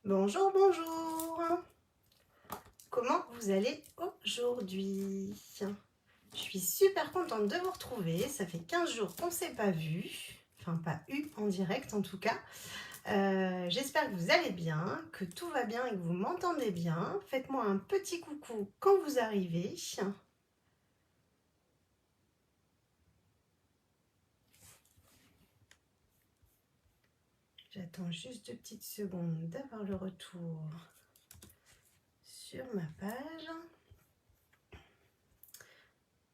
Bonjour, bonjour. Comment vous allez aujourd'hui? Je suis super contente de vous retrouver. Ça fait 15 jours qu'on ne s'est pas vu. Enfin, pas eu en direct en tout cas. J'espère que vous allez bien, que tout va bien et que vous m'entendez bien. Faites-moi un petit coucou quand vous arrivez. J'attends juste 2 petites secondes d'avoir le retour sur ma page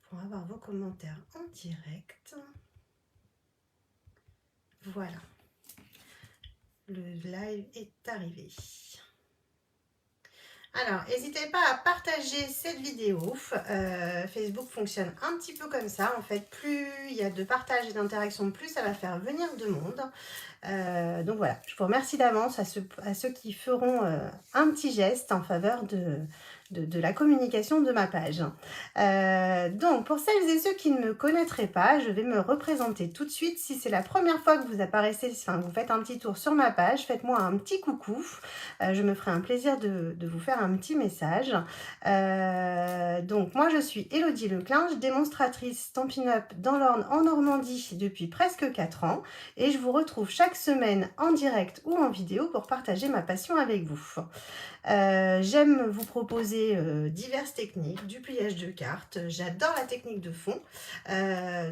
pour avoir vos commentaires en direct. Voilà, le live est arrivé. Alors, n'hésitez pas à partager cette vidéo. Facebook fonctionne un petit peu comme ça. En fait, plus il y a de partage et d'interaction, plus ça va faire venir de monde. Donc voilà, je vous remercie d'avance à ceux qui feront un petit geste en faveur de la communication de ma page. Donc, pour celles et ceux qui ne me connaîtraient pas, je vais me représenter tout de suite. Si c'est la première fois que vous apparaissez, enfin, vous faites un petit tour sur ma page, faites-moi un petit coucou. Je me ferai un plaisir de vous faire un petit message. Donc, moi, je suis Élodie Leclinge, démonstratrice Stampin' Up dans l'Orne en Normandie depuis presque 4 ans. Et je vous retrouve chaque semaine en direct ou en vidéo pour partager ma passion avec vous. J'aime vous proposer diverses techniques, du pliage de cartes. J'adore la technique de fond.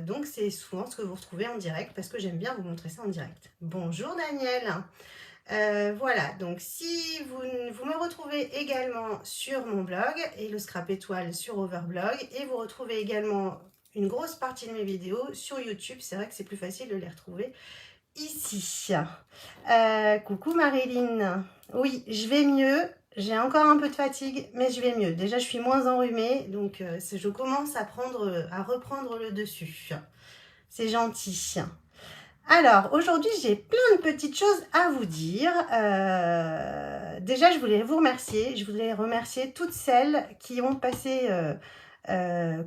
Donc, c'est souvent ce que vous retrouvez en direct parce que j'aime bien vous montrer ça en direct. Bonjour Daniel. Voilà, donc si vous me retrouvez également sur mon blog et le Scrap Étoile sur Overblog, et vous retrouvez également une grosse partie de mes vidéos sur YouTube. C'est vrai que c'est plus facile de les retrouver ici. Coucou Marilyn. Oui, je vais mieux. J'ai encore un peu de fatigue, mais je vais mieux. Déjà, je suis moins enrhumée, donc je commence à reprendre le dessus. C'est gentil. Alors, aujourd'hui, j'ai plein de petites choses à vous dire. Déjà, je voulais vous remercier. Je voulais remercier toutes celles qui ont passé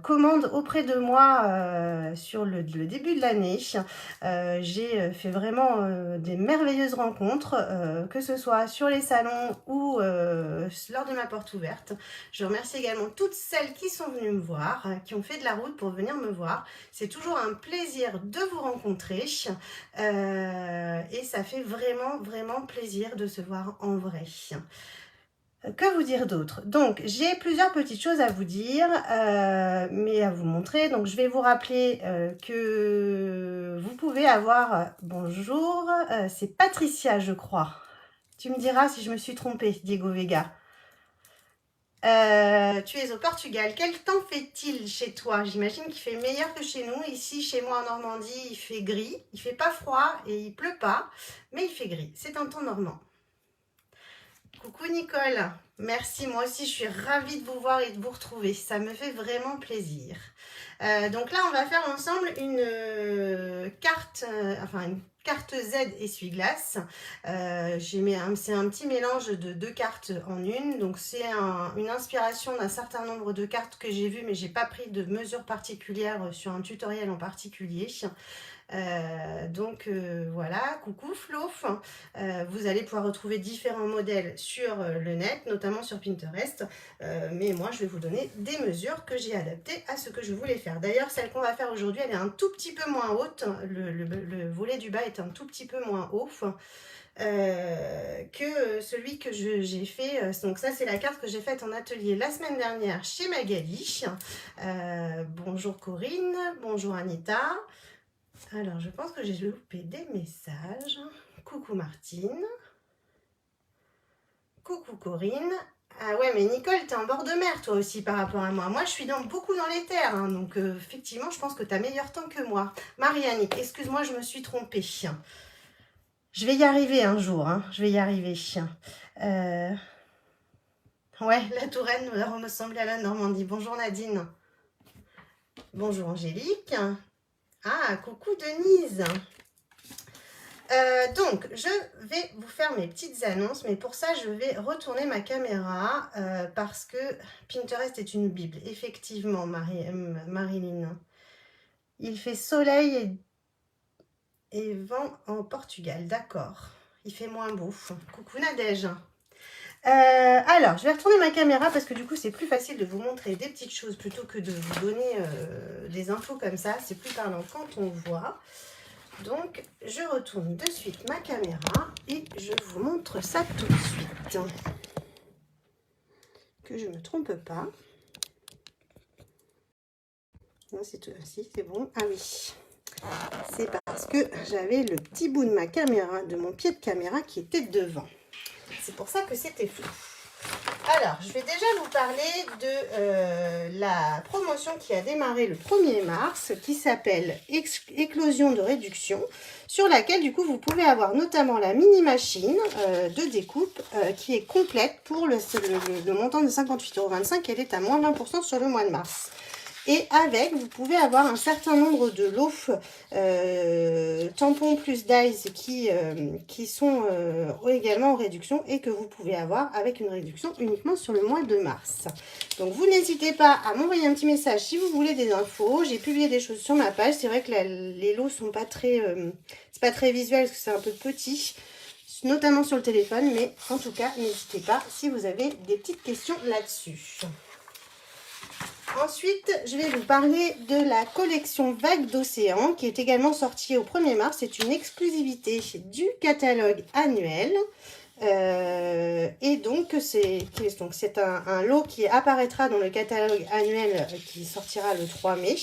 commande auprès de moi sur le début de l'année. J'ai fait vraiment des merveilleuses rencontres, que ce soit sur les salons ou lors de ma porte ouverte. Je remercie également toutes celles qui sont venues me voir, qui ont fait de la route pour venir me voir. C'est toujours un plaisir de vous rencontrer et ça fait vraiment, vraiment plaisir de se voir en vrai. Que vous dire d'autre? Donc, j'ai plusieurs petites choses à vous dire, mais à vous montrer. Donc, je vais vous rappeler que vous pouvez avoir... bonjour, c'est Patricia, je crois. Tu me diras si je me suis trompée, Diego Vega. Tu es au Portugal. Quel temps fait-il chez toi? J'imagine qu'il fait meilleur que chez nous. Ici, chez moi en Normandie, il fait gris. Il fait pas froid et il pleut pas, mais il fait gris. C'est un temps normand. Coucou Nicole, merci, moi aussi je suis ravie de vous voir et de vous retrouver, ça me fait vraiment plaisir. Donc là on va faire ensemble une carte, une carte Z essuie-glace. C'est un petit mélange de 2 cartes en une, donc c'est une inspiration d'un certain nombre de cartes que j'ai vues, mais j'ai pas pris de mesures particulières sur un tutoriel en particulier. Voilà, coucou Flo. Vous allez pouvoir retrouver différents modèles sur le net, notamment sur Pinterest. Mais moi, je vais vous donner des mesures que j'ai adaptées à ce que je voulais faire. D'ailleurs, celle qu'on va faire aujourd'hui, elle est un tout petit peu moins haute. Le volet du bas est un tout petit peu moins haut que celui que j'ai fait. Donc ça, c'est la carte que j'ai faite en atelier la semaine dernière chez Magali. Bonjour Corinne, bonjour Anita. Alors, je pense que j'ai loupé des messages. Coucou Martine. Coucou Corinne. Ah ouais, mais Nicole, t'es en bord de mer toi aussi par rapport à moi. Moi, je suis beaucoup dans les terres, hein, donc effectivement, je pense que t'as meilleur temps que moi. Marie-Annick, excuse-moi, je me suis trompée. Je vais y arriver un jour, hein, je vais y arriver. Ouais, la Touraine me ressemble à la Normandie. Bonjour Nadine. Bonjour Angélique. Ah, coucou Denise. Donc, je vais vous faire mes petites annonces, mais pour ça, je vais retourner ma caméra parce que Pinterest est une bible. Effectivement, Marilyn. Il fait soleil et vent en Portugal, d'accord. Il fait moins beau. Coucou Nadège. Alors, je vais retourner ma caméra parce que du coup, c'est plus facile de vous montrer des petites choses plutôt que de vous donner des infos comme ça. C'est plus parlant quand on voit. Donc, je retourne de suite ma caméra et je vous montre ça tout de suite. Que je ne me trompe pas. Non, c'est tout. Si, c'est bon. Ah oui. C'est parce que j'avais le petit bout de ma caméra, de mon pied de caméra qui était devant. C'est pour ça que c'était flou. Alors, je vais déjà vous parler de la promotion qui a démarré le 1er mars, qui s'appelle Éclosion de réduction, sur laquelle, du coup, vous pouvez avoir notamment la mini-machine de découpe qui est complète pour le montant de 58,25 €. Elle est à moins 20% sur le mois de mars. Et avec, vous pouvez avoir un certain nombre de lots tampons plus dies qui sont également en réduction et que vous pouvez avoir avec une réduction uniquement sur le mois de mars. Donc, vous n'hésitez pas à m'envoyer un petit message si vous voulez des infos. J'ai publié des choses sur ma page. C'est vrai que les lots sont pas très, c'est pas très visuel parce que c'est un peu petit, notamment sur le téléphone. Mais en tout cas, n'hésitez pas si vous avez des petites questions là-dessus. Ensuite, je vais vous parler de la collection Vagues d'Océan qui est également sortie au 1er mars. C'est une exclusivité du catalogue annuel. Et donc, c'est un lot qui apparaîtra dans le catalogue annuel qui sortira le 3 mai.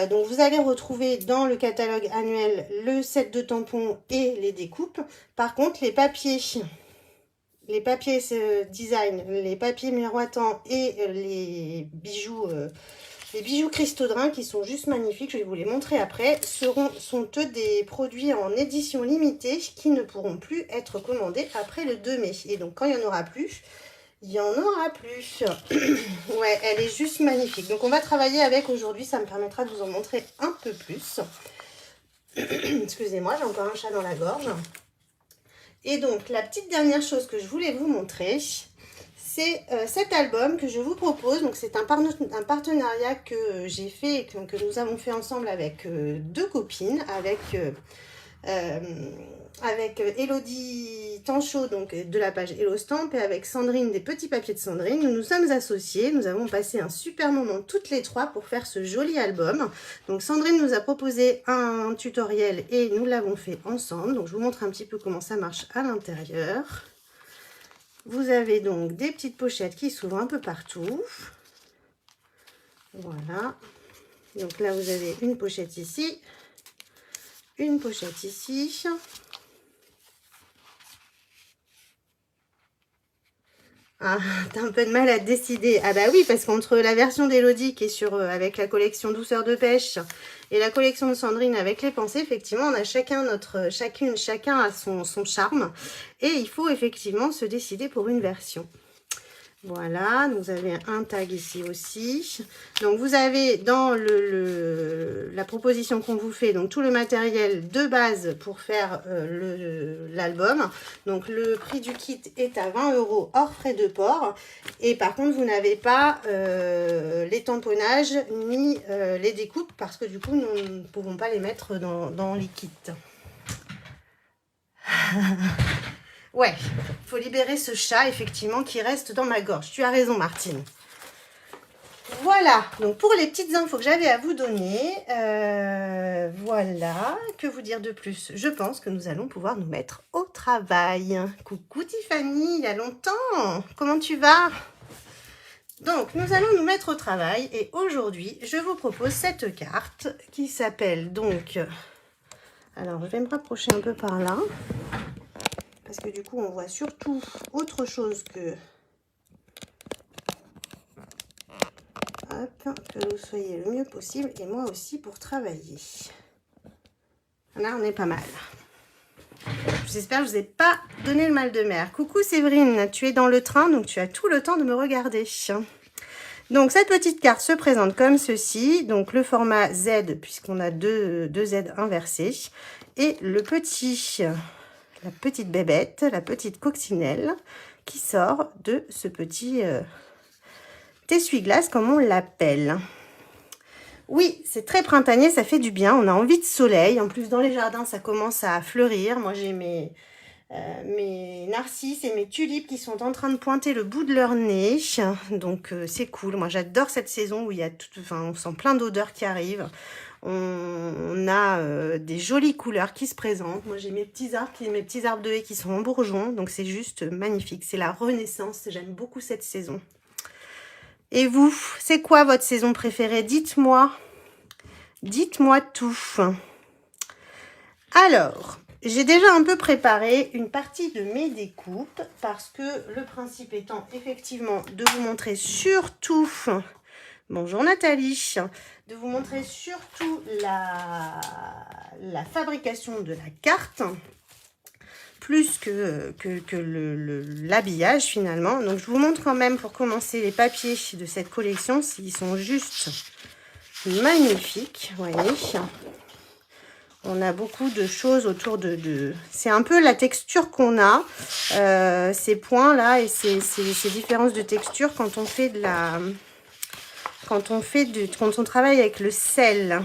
Donc, vous allez retrouver dans le catalogue annuel le set de tampons et les découpes. Par contre, les papiers design, les papiers miroitants et les bijoux Christodrin qui sont juste magnifiques, je vais vous les montrer après, sont eux des produits en édition limitée qui ne pourront plus être commandés après le 2 mai. Et donc quand il n'y en aura plus, il n'y en aura plus. Ouais, elle est juste magnifique. Donc on va travailler avec aujourd'hui, ça me permettra de vous en montrer un peu plus. Excusez-moi, j'ai encore un chat dans la gorge. Et donc, la petite dernière chose que je voulais vous montrer, c'est cet album que je vous propose. Donc, c'est un partenariat que j'ai fait et que nous avons fait ensemble avec deux copines, avec Elodie Tanchot, donc de la page Hello Stamp, et avec Sandrine des Petits Papiers de Sandrine. Nous nous sommes associés, nous avons passé un super moment toutes les trois pour faire ce joli album. Donc Sandrine nous a proposé un tutoriel et nous l'avons fait ensemble. Donc je vous montre un petit peu comment ça marche à l'intérieur. Vous avez donc des petites pochettes qui s'ouvrent un peu partout. Voilà. Donc là vous avez une pochette ici, une pochette ici. Ah, t'as un peu de mal à te décider. Ah bah oui, parce qu'entre la version d'Elodie qui est sur avec la collection Douceur de pêche et la collection de Sandrine avec les pensées, effectivement, on a chacun a son charme. Et il faut effectivement se décider pour une version. Voilà, vous avez un tag ici aussi. Donc, vous avez dans la proposition qu'on vous fait, donc tout le matériel de base pour faire l'album. Donc, le prix du kit est à 20 € hors frais de port. Et par contre, vous n'avez pas les tamponnages ni les découpes parce que du coup, nous ne pouvons pas les mettre dans les kits. Ouais, il faut libérer ce chat, effectivement, qui reste dans ma gorge. Tu as raison, Martine. Voilà, donc pour les petites infos que j'avais à vous donner, voilà, que vous dire de plus? Je pense que nous allons pouvoir nous mettre au travail. Coucou Tiffany, il y a longtemps, comment tu vas? Donc, nous allons nous mettre au travail et aujourd'hui, je vous propose cette carte qui s'appelle donc... Alors, je vais me rapprocher un peu par là. Parce que du coup, on voit surtout autre chose que... Hop, que vous soyez le mieux possible. Et moi aussi pour travailler. Là, on est pas mal. J'espère que je ne vous ai pas donné le mal de mer. Coucou Séverine, tu es dans le train, donc tu as tout le temps de me regarder. Donc, cette petite carte se présente comme ceci. Donc, le format Z, puisqu'on a deux Z inversés. Et la petite bébête, la petite coccinelle qui sort de ce petit essuie-glace comme on l'appelle. Oui, c'est très printanier, ça fait du bien, on a envie de soleil. En plus, dans les jardins, ça commence à fleurir. Moi, j'ai mes mes narcisses et mes tulipes qui sont en train de pointer le bout de leur nez. Donc c'est cool. Moi j'adore cette saison où il y a on sent plein d'odeurs qui arrivent. On a des jolies couleurs qui se présentent. Moi j'ai mes petits arbres de haies qui sont en bourgeon. Donc c'est juste magnifique. C'est la renaissance. J'aime beaucoup cette saison. Et vous, c'est quoi votre saison préférée? Dites-moi. Dites-moi tout. Alors, j'ai déjà un peu préparé une partie de mes découpes parce que le principe étant effectivement de vous montrer surtout, bonjour Nathalie, de vous montrer surtout la fabrication de la carte plus que l'habillage finalement. Donc je vous montre quand même pour commencer les papiers de cette collection, s'ils sont juste magnifiques, vous voyez. On a beaucoup de choses autour de... C'est un peu la texture qu'on a, ces points là et ces différences de texture quand on fait de la... Quand on travaille avec le sel.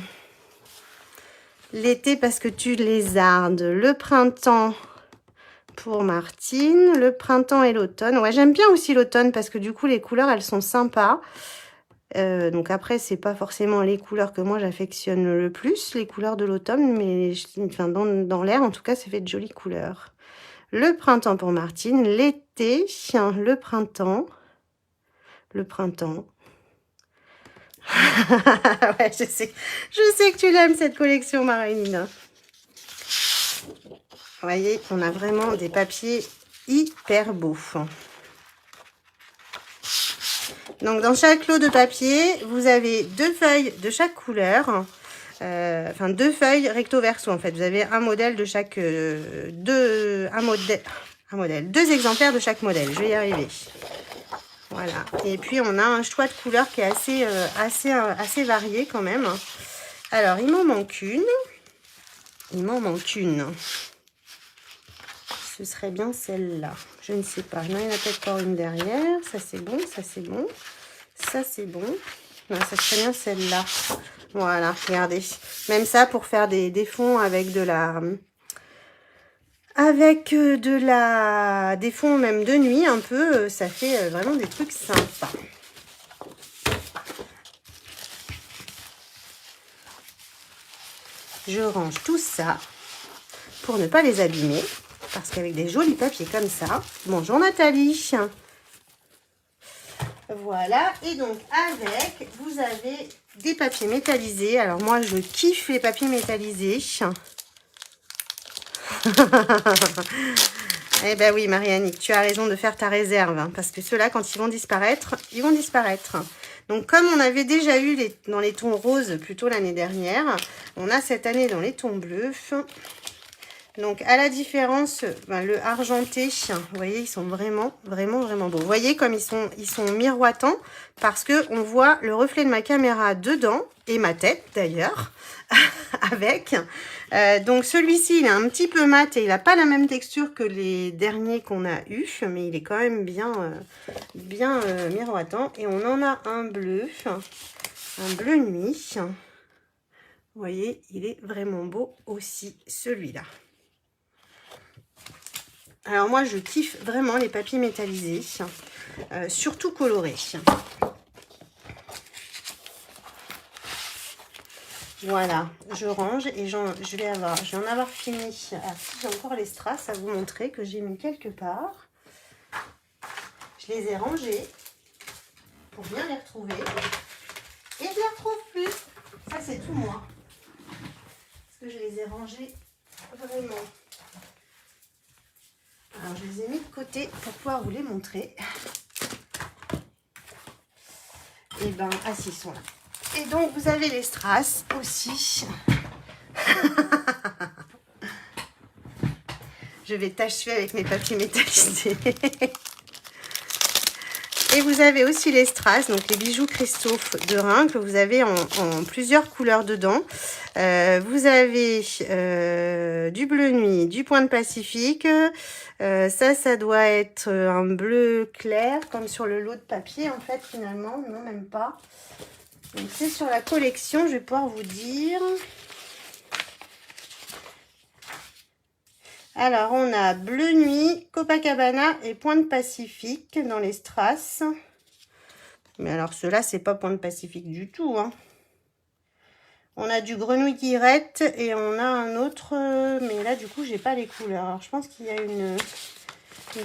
L'été parce que tu lézardes. Le printemps pour Martine. Le printemps et l'automne. Ouais, j'aime bien aussi l'automne parce que du coup les couleurs elles sont sympas. Donc après, c'est pas forcément les couleurs que moi j'affectionne le plus, les couleurs de l'automne, mais enfin, dans l'air, en tout cas, ça fait de jolies couleurs. Le printemps pour Martine, l'été, le printemps. Le printemps. Ouais, je sais que tu l'aimes cette collection, Marilyn. Vous voyez, on a vraiment des papiers hyper beaux. Donc, dans chaque lot de papier, vous avez 2 feuilles de chaque couleur. Enfin, 2 feuilles recto-verso, en fait. Vous avez un modèle de chaque... 2 exemplaires de chaque modèle. Je vais y arriver. Voilà. Et puis, on a un choix de couleurs qui est assez varié quand même. Alors, il m'en manque une. Ce serait bien celle-là. Je ne sais pas. Il y en a peut-être encore une derrière. Ça, c'est bon. Ça, c'est bon. Ça, c'est bon. Ouais, ça serait bien celle-là. Voilà, regardez. Même ça, pour faire des fonds avec de la... des fonds même de nuit, un peu. Ça fait vraiment des trucs sympas. Je range tout ça pour ne pas les abîmer. Parce qu'avec des jolis papiers comme ça... Bonjour Nathalie. Voilà, et donc avec, vous avez des papiers métallisés. Alors moi, je kiffe les papiers métallisés. Eh ben oui, Marie-Annick, tu as raison de faire ta réserve. Hein, parce que ceux-là, quand ils vont disparaître, ils vont disparaître. Donc comme on avait déjà eu dans les tons roses plutôt l'année dernière, on a cette année dans les tons bleus. Donc, à la différence, le argenté, vous voyez, ils sont vraiment, vraiment, vraiment beaux. Vous voyez comme ils sont miroitants parce que on voit le reflet de ma caméra dedans et ma tête d'ailleurs avec. Donc, celui-ci, il est un petit peu mat et il n'a pas la même texture que les derniers qu'on a eu, mais il est quand même bien miroitant. Et on en a un bleu nuit. Vous voyez, il est vraiment beau aussi, celui-là. Alors moi, je kiffe vraiment les papiers métallisés, surtout colorés. Voilà, je range et je vais en avoir fini. Alors, j'ai encore les strass à vous montrer que j'ai mis quelque part. Je les ai rangés pour bien les retrouver. Et je ne les retrouve plus. Ça, c'est tout moi. Parce que je les ai rangés vraiment. Alors, je les ai mis de côté pour pouvoir vous les montrer. Et ben, ah si, ils sont là. Et donc, vous avez les strass aussi. Je vais t'achever avec mes papiers métallisés. Et vous avez aussi les strass, donc les bijoux cristaux de Rhin que vous avez en plusieurs couleurs dedans. Vous avez du bleu nuit, du point de Pacifique. Ça doit être un bleu clair, comme sur le lot de papier en fait finalement. Non, même pas. Donc c'est sur la collection, je vais pouvoir vous dire. Alors, on a Bleu Nuit, Copacabana et Pointe Pacifique dans les strass. Mais alors, ceux-là, c'est pas Pointe Pacifique du tout, hein. On a du Grenouille Guirette et on a un autre, mais là, du coup, j'ai pas les couleurs. Alors, je pense qu'il y a une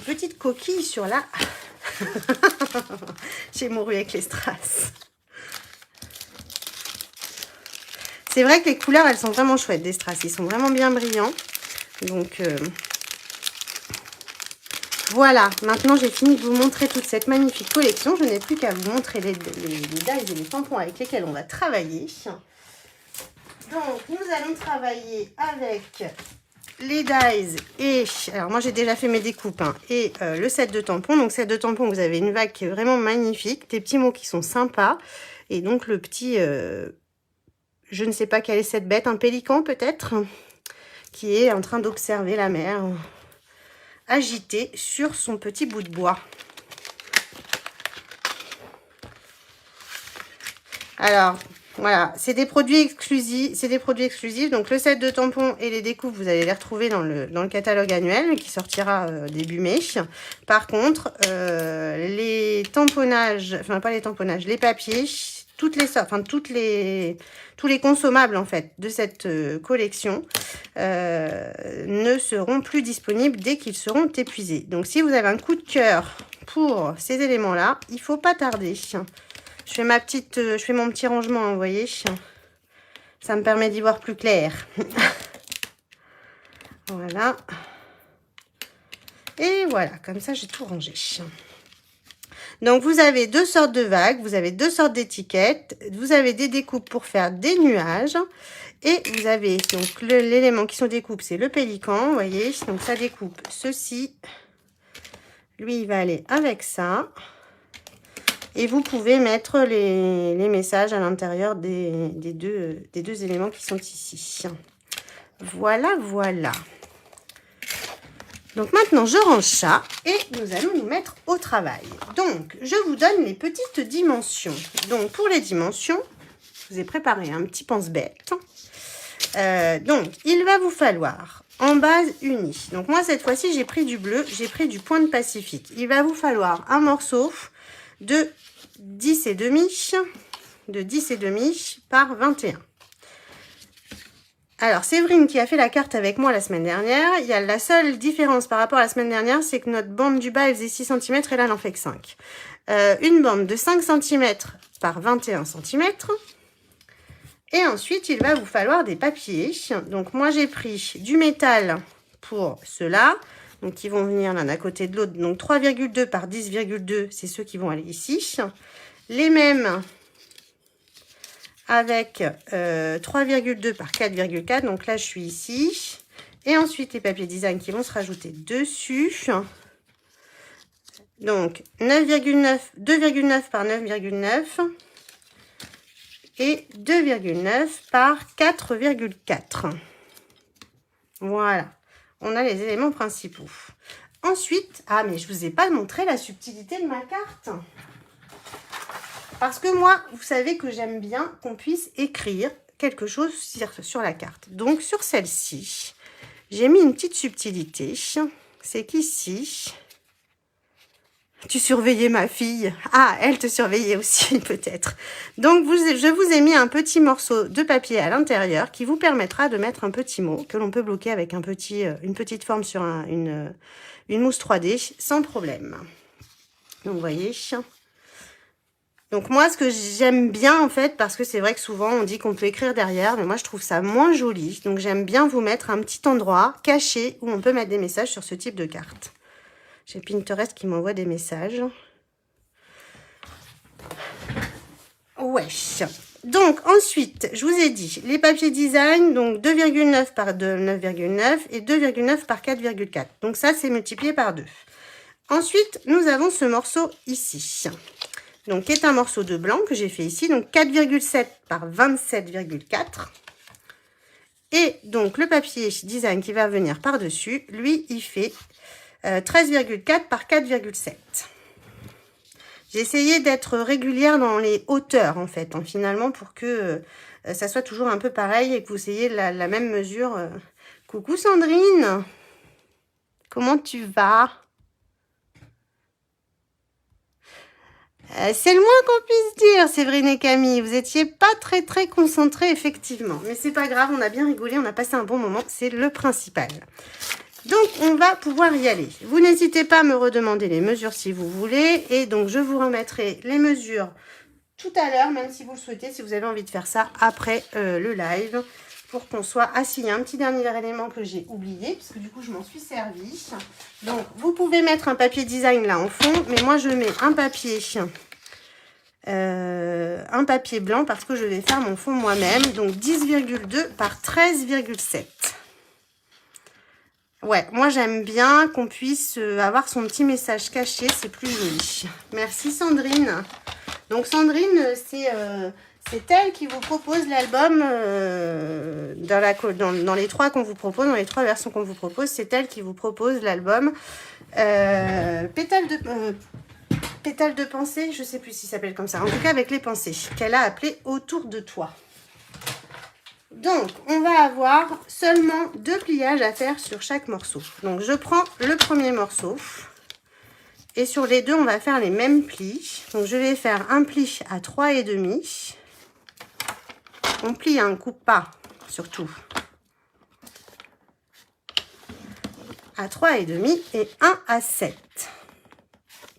petite coquille sur la... J'ai mouru avec les strass. C'est vrai que les couleurs, elles sont vraiment chouettes, des strass. Ils sont vraiment bien brillants. Donc, voilà. Maintenant, j'ai fini de vous montrer toute cette magnifique collection. Je n'ai plus qu'à vous montrer les dies et les tampons avec lesquels on va travailler. Donc, nous allons travailler avec les dies et... Alors, moi, j'ai déjà fait mes découpes, hein, et le set de tampons. Donc, set de tampons, vous avez une vague qui est vraiment magnifique. Des petits mots qui sont sympas. Et donc, le petit... je ne sais pas quelle est cette bête. Un pélican, peut-être, qui est en train d'observer la mer agitée sur son petit bout de bois. Alors... Voilà, c'est des produits exclusifs. Donc, le set de tampons et les découpes, vous allez les retrouver dans le catalogue annuel qui sortira début mai. Par contre, les tamponnages, enfin, pas les tamponnages, les papiers, toutes les sortes, enfin, tous les consommables, en fait, de cette collection ne seront plus disponibles dès qu'ils seront épuisés. Donc, si vous avez un coup de cœur pour ces éléments-là, il ne faut pas tarder. Je fais mon petit rangement, hein, vous voyez. Ça me permet d'y voir plus clair. Voilà. Et voilà, comme ça, j'ai tout rangé. Donc, vous avez deux sortes de vagues, vous avez deux sortes d'étiquettes, vous avez des découpes pour faire des nuages. Et vous avez donc l'élément qui sont découpes, c'est le pélican, vous voyez. Donc, ça découpe ceci. Lui, il va aller avec ça. Et vous pouvez mettre les messages à l'intérieur des deux éléments qui sont ici. Voilà, voilà. Donc maintenant, je range ça et nous allons nous mettre au travail. Donc, je vous donne les petites dimensions. Donc, pour les dimensions, je vous ai préparé un petit pense-bête. Donc, il va vous falloir en base unie. Donc, moi, cette fois-ci, j'ai pris du bleu, j'ai pris du Pointe Pacifique. Il va vous falloir un morceau de 10 et demi par 21. Alors, Séverine qui a fait la carte avec moi la semaine dernière, il y a la seule différence par rapport à la semaine dernière, c'est que notre bande du bas, elle faisait 6 cm et là, elle en fait que 5. Une bande de 5 cm par 21 cm. Et ensuite, il va vous falloir des papiers. Donc, moi, j'ai pris du métal pour ceux-là. Donc, qui vont venir l'un à côté de l'autre. Donc, 3,2 par 10,2, c'est ceux qui vont aller ici. Les mêmes avec 3,2 par 4,4. Donc, là, je suis ici. Et ensuite, les papiers design qui vont se rajouter dessus. Donc, 9,9, 2,9 par 9,9. Et 2,9 par 4,4. Voilà. On a les éléments principaux. Ensuite, ah mais je vous ai pas montré la subtilité de ma carte. Parce que moi, vous savez que j'aime bien qu'on puisse écrire quelque chose sur la carte. Donc, sur celle-ci, j'ai mis une petite subtilité. C'est qu'ici, tu surveillais ma fille. Ah, elle te surveillait aussi, peut-être. Donc, je vous ai mis un petit morceau de papier à l'intérieur qui vous permettra de mettre un petit mot que l'on peut bloquer avec une petite forme sur une mousse 3D sans problème. Donc, vous voyez. Donc, moi, ce que j'aime bien, en fait, parce que c'est vrai que souvent, on dit qu'on peut écrire derrière, mais moi, je trouve ça moins joli. Donc, j'aime bien vous mettre un petit endroit caché où on peut mettre des messages sur ce type de carte. J'ai Pinterest qui m'envoie des messages. Ouais. Donc, ensuite, je vous ai dit, les papiers design, donc 2,9 par 9,9 et 2,9 par 4,4. Donc, ça, c'est multiplié par 2. Ensuite, nous avons ce morceau ici. Donc, qui est un morceau de blanc que j'ai fait ici. Donc, 4,7 par 27,4. Et donc, le papier design qui va venir par-dessus, lui, il fait 13,4 par 4,7. J'ai essayé d'être régulière dans les hauteurs, en fait, finalement, pour que ça soit toujours un peu pareil et que vous ayez la même mesure. Coucou Sandrine! Comment tu vas? C'est le moins qu'on puisse dire, Séverine et Camille. Vous étiez pas très concentrés, effectivement. Mais c'est pas grave, on a bien rigolé, on a passé un bon moment. C'est le principal. Donc, on va pouvoir y aller. Vous n'hésitez pas à me redemander les mesures si vous voulez. Et donc, je vous remettrai les mesures tout à l'heure, même si vous le souhaitez, si vous avez envie de faire ça après le live, pour qu'on soit assis. Il y a un petit dernier élément que j'ai oublié, parce que du coup, je m'en suis servi. Donc, vous pouvez mettre un papier design là en fond, mais moi, je mets un papier blanc parce que je vais faire mon fond moi-même. Donc, 10,2 par 13,7. Ouais, moi j'aime bien qu'on puisse avoir son petit message caché, c'est plus joli. Merci Sandrine. Donc Sandrine, c'est elle qui vous propose l'album dans les trois qu'on vous propose, dans les trois versions qu'on vous propose, c'est elle qui vous propose l'album Pétale de pensée, je sais plus s'il s'appelle comme ça, en tout cas avec les pensées, qu'elle a appelé Autour de toi. Donc, on va avoir seulement 2 pliages à faire sur chaque morceau. Donc, je prends le premier morceau. Et sur les deux, on va faire les mêmes plis. Donc, je vais faire un pli à 3,5. On plie, on ne coupe pas, surtout. À 3,5 et 1 à 7.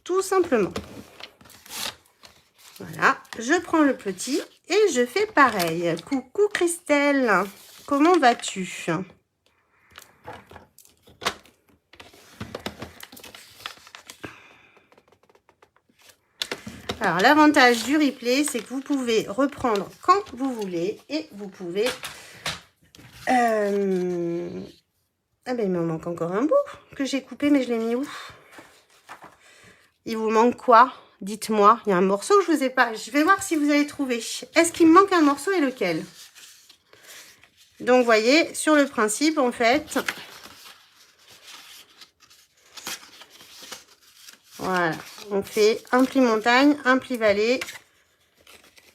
Tout simplement. Voilà, je prends le petit et je fais pareil. Coucou Christelle, comment vas-tu? Alors, l'avantage du replay, c'est que vous pouvez reprendre quand vous voulez et vous pouvez... Ah ben, il me manque encore un bout que j'ai coupé, mais je l'ai mis où? Il vous manque quoi? Dites-moi, il y a un morceau que je vous ai pas... Je vais voir si vous avez trouvé. Est-ce qu'il me manque un morceau et lequel? Donc, vous voyez, sur le principe, en fait... Voilà, on fait un pli montagne, un pli vallée.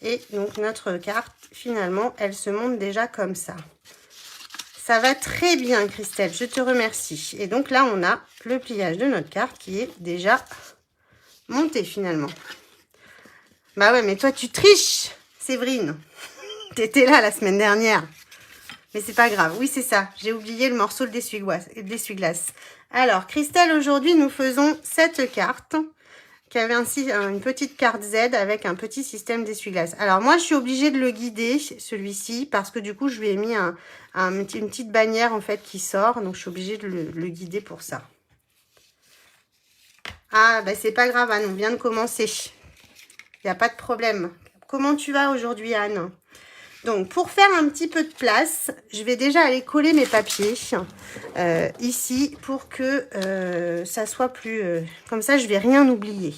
Et donc, notre carte, finalement, elle se monte déjà comme ça. Ça va très bien, Christelle, je te remercie. Et donc, là, on a le pliage de notre carte qui est déjà... monté finalement. Bah ouais, mais toi tu triches, Séverine. T'étais là la semaine dernière. Mais c'est pas grave. Oui, c'est ça. J'ai oublié le morceau de l'essuie-glace. Alors, Christelle, aujourd'hui, nous faisons cette carte qui avait ainsi une petite carte Z avec un petit système d'essuie-glace. Alors, moi, je suis obligée de le guider, celui-ci, parce que du coup, je lui ai mis une petite bannière, en fait, qui sort. Donc, je suis obligée de le guider pour ça. Ah, bah c'est pas grave, Anne, on vient de commencer. Il n'y a pas de problème. Comment tu vas aujourd'hui, Anne? Donc, pour faire un petit peu de place, je vais déjà aller coller mes papiers ici pour que ça soit plus... comme ça, je ne vais rien oublier.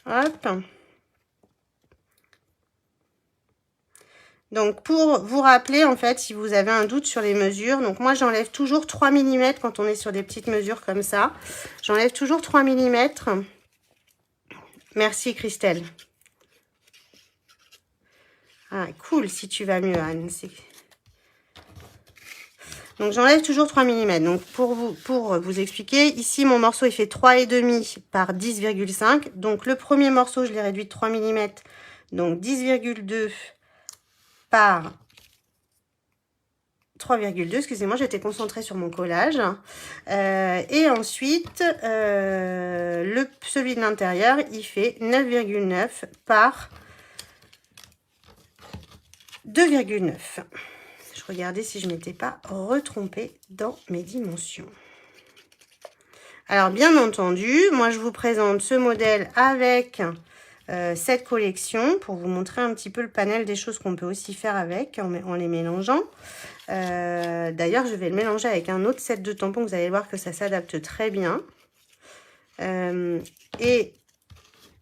Hop. Donc, pour vous rappeler, en fait, si vous avez un doute sur les mesures, donc moi, j'enlève toujours 3 mm quand on est sur des petites mesures comme ça. J'enlève toujours 3 mm. Merci, Christelle. Ah, cool, si tu vas mieux, Anne. Donc, j'enlève toujours 3 mm. Donc, pour vous expliquer, ici, mon morceau, il fait 3,5 par 10,5. Donc, le premier morceau, je l'ai réduit de 3 mm. Donc, 10,2 par 3,2, excusez-moi, j'étais concentrée sur mon collage. Et ensuite, celui de l'intérieur, il fait 9,9 par 2,9. Je regardais si je ne m'étais pas retrompée dans mes dimensions. Alors, bien entendu, moi, je vous présente ce modèle avec... cette collection pour vous montrer un petit peu le panel des choses qu'on peut aussi faire avec en les mélangeant. D'ailleurs, je vais le mélanger avec un autre set de tampons. Vous allez voir que ça s'adapte très bien. Et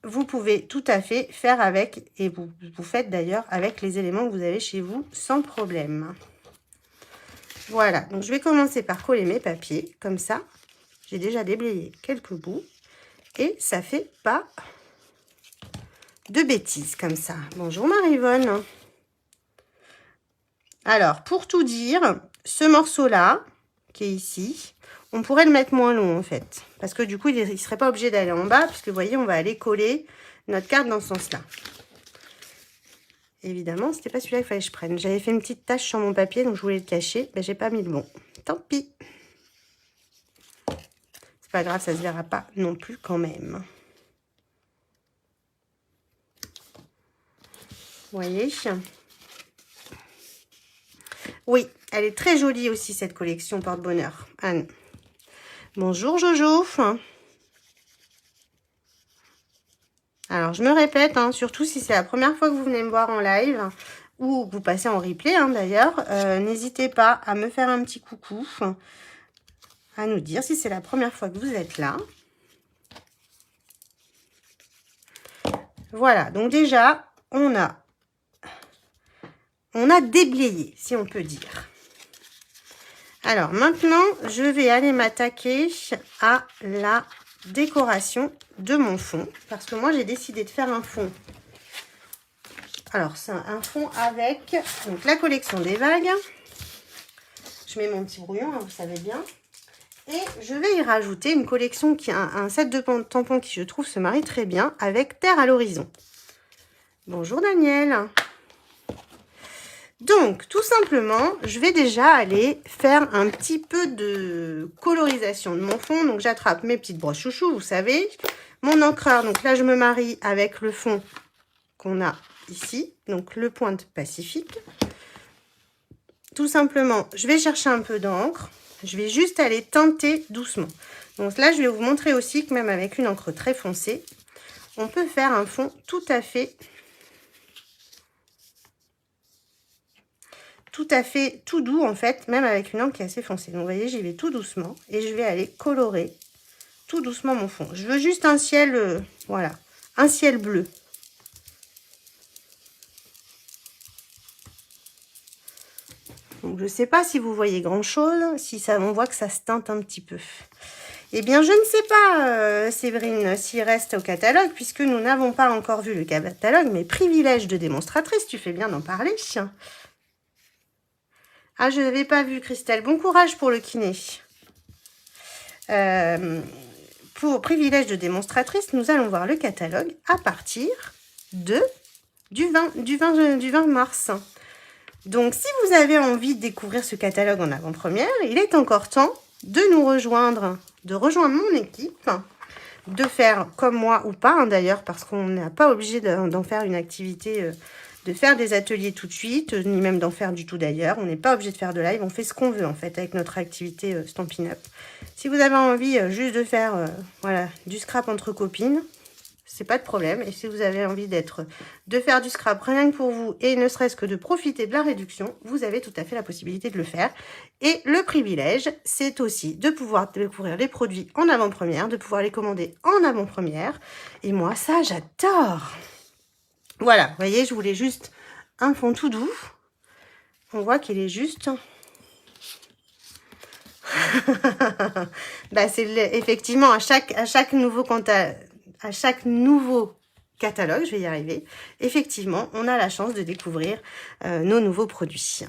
vous pouvez tout à fait faire avec, et vous faites d'ailleurs avec les éléments que vous avez chez vous sans problème. Voilà, donc je vais commencer par coller mes papiers, comme ça. J'ai déjà déblayé quelques bouts et ça fait pas... de bêtises comme ça. Bonjour Marie-Yvonne. Alors, pour tout dire, ce morceau-là, qui est ici, on pourrait le mettre moins long, en fait. Parce que du coup, il ne serait pas obligé d'aller en bas, puisque vous voyez, on va aller coller notre carte dans ce sens-là. Évidemment, c'était pas celui-là qu'il fallait que je prenne. J'avais fait une petite tache sur mon papier, donc je voulais le cacher. Ben, j'ai pas mis le bon. Tant pis. C'est pas grave, ça se verra pas non plus quand même. Vous voyez? Oui, elle est très jolie aussi, cette collection porte-bonheur. Anne. Bonjour Jojo. Alors, je me répète, hein, surtout si c'est la première fois que vous venez me voir en live ou que vous passez en replay, hein, d'ailleurs, n'hésitez pas à me faire un petit coucou, à nous dire si c'est la première fois que vous êtes là. Voilà, donc déjà, on a déblayé, si on peut dire. Alors, maintenant, je vais aller m'attaquer à la décoration de mon fond, parce que moi, j'ai décidé de faire un fond. Alors, c'est un fond avec donc, la collection des vagues. Je mets mon petit brouillon, hein, vous savez bien. Et je vais y rajouter une collection qui a un set de tampons qui, je trouve, se marie très bien avec Terre à l'horizon. Bonjour Daniel. Donc, tout simplement, je vais déjà aller faire un petit peu de colorisation de mon fond. Donc, j'attrape mes petites brosses chouchou, vous savez. Mon encreur, donc là, je me marie avec le fond qu'on a ici. Donc, le Pointe Pacifique. Tout simplement, je vais chercher un peu d'encre. Je vais juste aller teinter doucement. Donc là, je vais vous montrer aussi que même avec une encre très foncée, on peut faire un fond tout à fait tout doux en fait, même avec une encre qui est assez foncée. Donc vous voyez, j'y vais tout doucement et je vais aller colorer tout doucement mon fond. Je veux juste un ciel, voilà, un ciel bleu. Donc je ne sais pas si vous voyez grand chose, si ça, on voit que ça se teinte un petit peu. Eh bien, je ne sais pas, Séverine, s'il reste au catalogue, puisque nous n'avons pas encore vu le catalogue, mais privilège de démonstratrice, tu fais bien d'en parler. Ah, je n'avais pas vu, Christelle. Bon courage pour le kiné. Pour privilège de démonstratrice, nous allons voir le catalogue à partir du 20 mars. Donc, si vous avez envie de découvrir ce catalogue en avant-première, il est encore temps de nous rejoindre, de rejoindre mon équipe, de faire comme moi ou pas, hein, d'ailleurs, parce qu'on n'est pas obligé d'en faire une activité, de faire des ateliers tout de suite, ni même d'en faire du tout d'ailleurs. On n'est pas obligé de faire de live, on fait ce qu'on veut en fait avec notre activité Stampin' Up. Si vous avez envie juste de faire voilà, du scrap entre copines, c'est pas de problème. Et si vous avez envie de faire du scrap rien que pour vous et ne serait-ce que de profiter de la réduction, vous avez tout à fait la possibilité de le faire. Et le privilège, c'est aussi de pouvoir découvrir les produits en avant-première, de pouvoir les commander en avant-première. Et moi, ça, j'adore. Voilà, vous voyez, je voulais juste un fond tout doux. On voit qu'il est juste... bah, c'est effectivement à chaque nouveau catalogue, je vais y arriver, effectivement, on a la chance de découvrir nos nouveaux produits.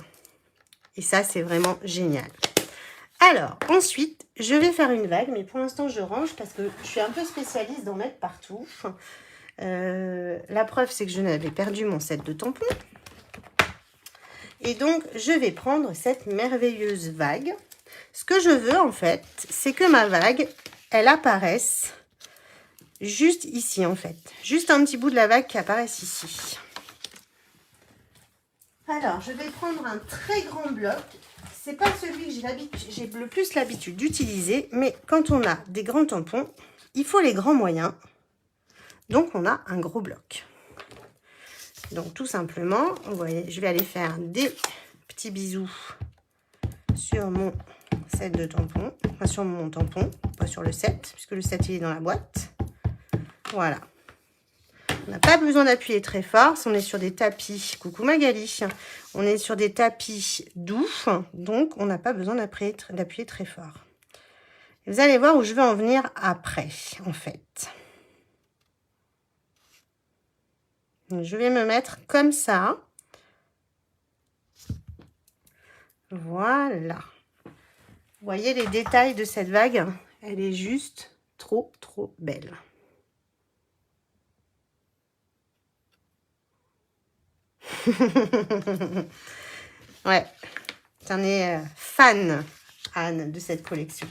Et ça, c'est vraiment génial. Alors, ensuite, je vais faire une vague, mais pour l'instant, je range parce que je suis un peu spécialiste d'en mettre partout. La preuve, c'est que je n'avais perdu mon set de tampons. Et donc, je vais prendre cette merveilleuse vague. Ce que je veux, en fait, c'est que ma vague, elle apparaisse juste ici, en fait. Juste un petit bout de la vague qui apparaisse ici. Alors, je vais prendre un très grand bloc. C'est pas celui que j'ai le plus l'habitude d'utiliser, mais quand on a des grands tampons, il faut les grands moyens. Donc, on a un gros bloc. Donc, tout simplement, vous voyez, je vais aller faire des petits bisous sur mon set de tampons, enfin sur mon tampon, pas sur le set, puisque le set il est dans la boîte. Voilà. On n'a pas besoin d'appuyer très fort, on est sur des tapis, coucou Magali, on est sur des tapis doux, donc on n'a pas besoin d'appuyer très fort. Et vous allez voir où je vais en venir après, en fait. Donc, je vais me mettre comme ça. Voilà. Vous voyez les détails de cette vague? Elle est juste trop, trop belle. Ouais, j'en ai fan, Anne, de cette collection.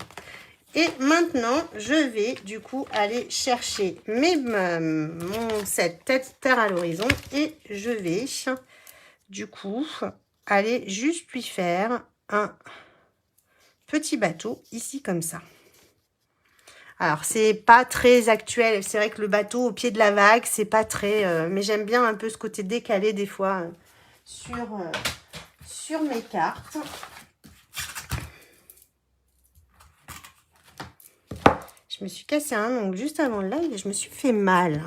Et maintenant, je vais du coup aller chercher mon set Terre à l'horizon et je vais du coup aller juste lui faire un petit bateau ici comme ça. Alors, c'est pas très actuel. C'est vrai que le bateau au pied de la vague, c'est pas très... mais j'aime bien un peu ce côté décalé des fois sur mes cartes. Je me suis cassé un ongle juste avant le live et je me suis fait mal.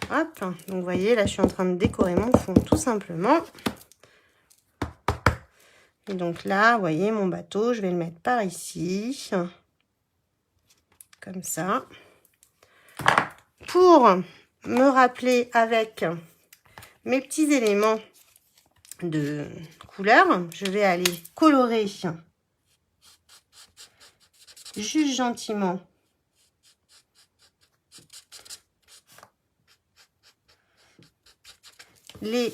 Hop, donc vous voyez, là je suis en train de décorer mon fond tout simplement. Et donc là, vous voyez mon bateau, je vais le mettre par ici. Comme ça. Pour me rappeler avec mes petits éléments de couleur, je vais aller colorer juste gentiment les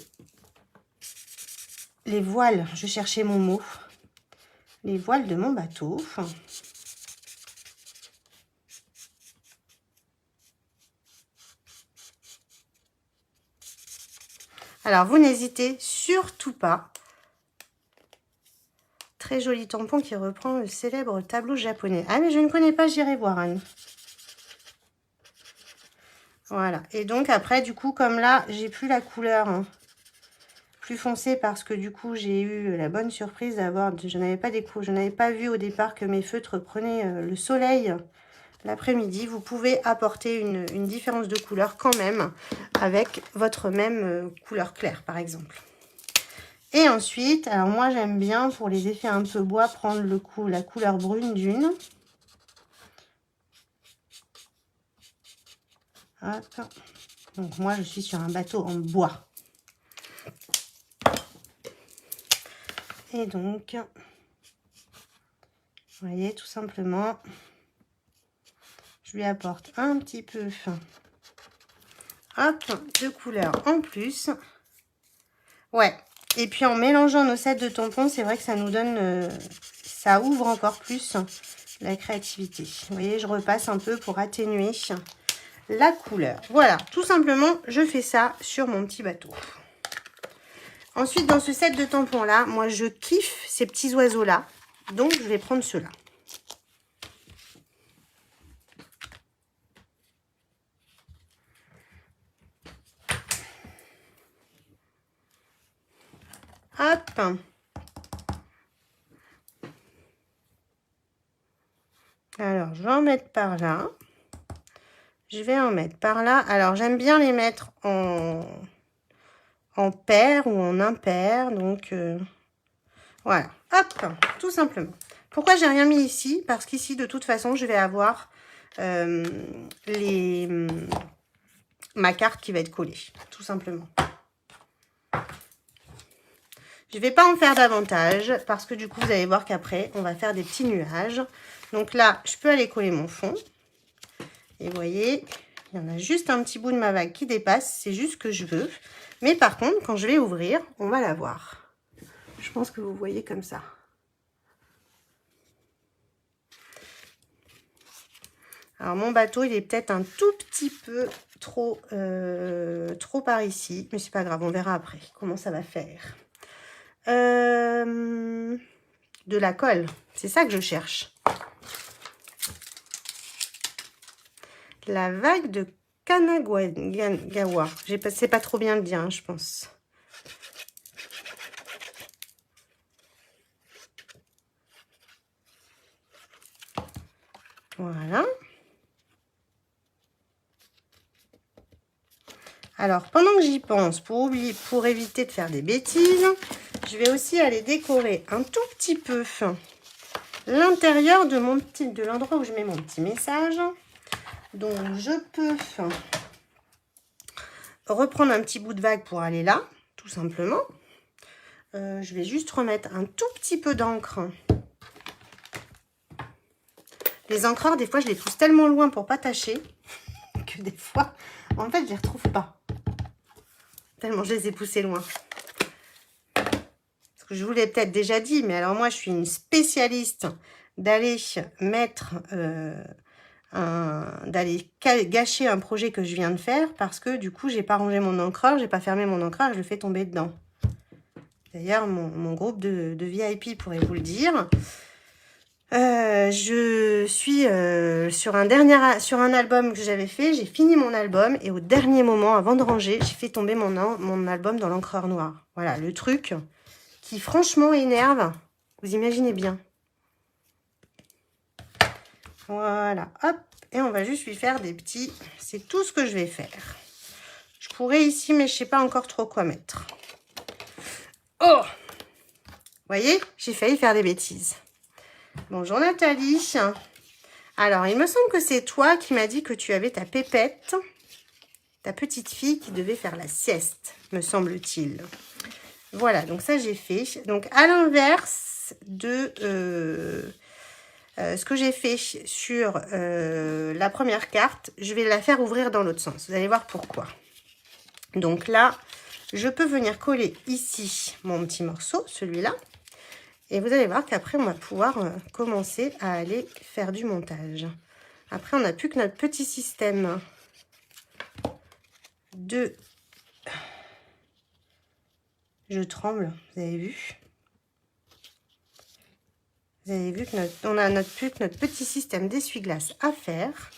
voiles, je cherchais mon mot, les voiles de mon bateau. Alors, vous n'hésitez surtout pas. Très joli tampon qui reprend le célèbre tableau japonais. Ah, mais je ne connais pas, j'irai voir, Anne. Voilà. Et donc, après, du coup, comme là, j'ai plus la couleur plus foncée parce que, du coup, j'ai eu la bonne surprise d'avoir... Je n'avais pas vu au départ que mes feutres prenaient le soleil l'après-midi. Vous pouvez apporter une différence de couleur quand même avec votre même couleur claire, par exemple. Et ensuite, alors moi j'aime bien pour les effets un peu bois prendre la couleur brune d'une. Hop. Donc moi je suis sur un bateau en bois. Et donc, vous voyez tout simplement, je lui apporte un petit peu de couleur en plus. Ouais. Et puis en mélangeant nos sets de tampons, c'est vrai que ça nous donne, ça ouvre encore plus la créativité. Vous voyez, je repasse un peu pour atténuer la couleur. Voilà, tout simplement, je fais ça sur mon petit bateau. Ensuite, dans ce set de tampons là, moi je kiffe ces petits oiseaux là. Donc, je vais prendre ceux-là. Hop. Alors, je vais en mettre par là. Je vais en mettre par là. Alors, j'aime bien les mettre en paire ou en impair. Donc, voilà. Hop, tout simplement. Pourquoi j'ai rien mis ici? Parce qu'ici, de toute façon, je vais avoir ma carte qui va être collée. Tout simplement. Je ne vais pas en faire davantage parce que du coup, vous allez voir qu'après, on va faire des petits nuages. Donc là, je peux aller coller mon fond. Et vous voyez, il y en a juste un petit bout de ma vague qui dépasse. C'est juste ce que je veux. Mais par contre, quand je vais ouvrir, on va la voir. Je pense que vous voyez comme ça. Alors, mon bateau, il est peut-être un tout petit peu trop par ici. Mais c'est pas grave, on verra après comment ça va faire. De la colle, c'est ça que je cherche. La vague de Kanagawa. Je sais pas trop bien le dire, hein, je pense. Voilà. Alors, pendant que j'y pense, pour éviter de faire des bêtises, je vais aussi aller décorer un tout petit peu l'intérieur de l'endroit où je mets mon petit message. Donc, je peux reprendre un petit bout de vague pour aller là, tout simplement. je vais juste remettre un tout petit peu d'encre. Les encreurs, des fois, je les pousse tellement loin pour pas tâcher que des fois, en fait, je les retrouve pas. Tellement je les ai poussés loin. Parce que je vous l'ai peut-être déjà dit, mais alors moi, je suis une spécialiste d'aller mettre, d'aller gâcher un projet que je viens de faire parce que du coup, j'ai pas rangé mon encreur, j'ai pas fermé mon encreur, je le fais tomber dedans. D'ailleurs, mon groupe de VIP pourrait vous le dire. Je suis sur un album que j'avais fait, j'ai fini mon album et au dernier moment, avant de ranger, j'ai fait tomber mon album dans l'encreur noire. Voilà, le truc qui franchement énerve, vous imaginez bien. Voilà, hop, et on va juste lui faire des petits, c'est tout ce que je vais faire. Je pourrais ici, mais je sais pas encore trop quoi mettre. Oh! Vous voyez, j'ai failli faire des bêtises. Bonjour Nathalie. Alors, il me semble que c'est toi qui m'as dit que tu avais ta pépette, ta petite fille qui devait faire la sieste, me semble-t-il. Voilà, donc ça j'ai fait. Donc, à l'inverse de ce que j'ai fait sur la première carte, je vais la faire ouvrir dans l'autre sens. Vous allez voir pourquoi. Donc là, je peux venir coller ici mon petit morceau, celui-là. Et vous allez voir qu'après, on va pouvoir commencer à aller faire du montage. Après, on n'a plus que notre petit système de... Je tremble, vous avez vu? Vous avez vu qu'on a plus que notre petit système d'essuie-glace à faire.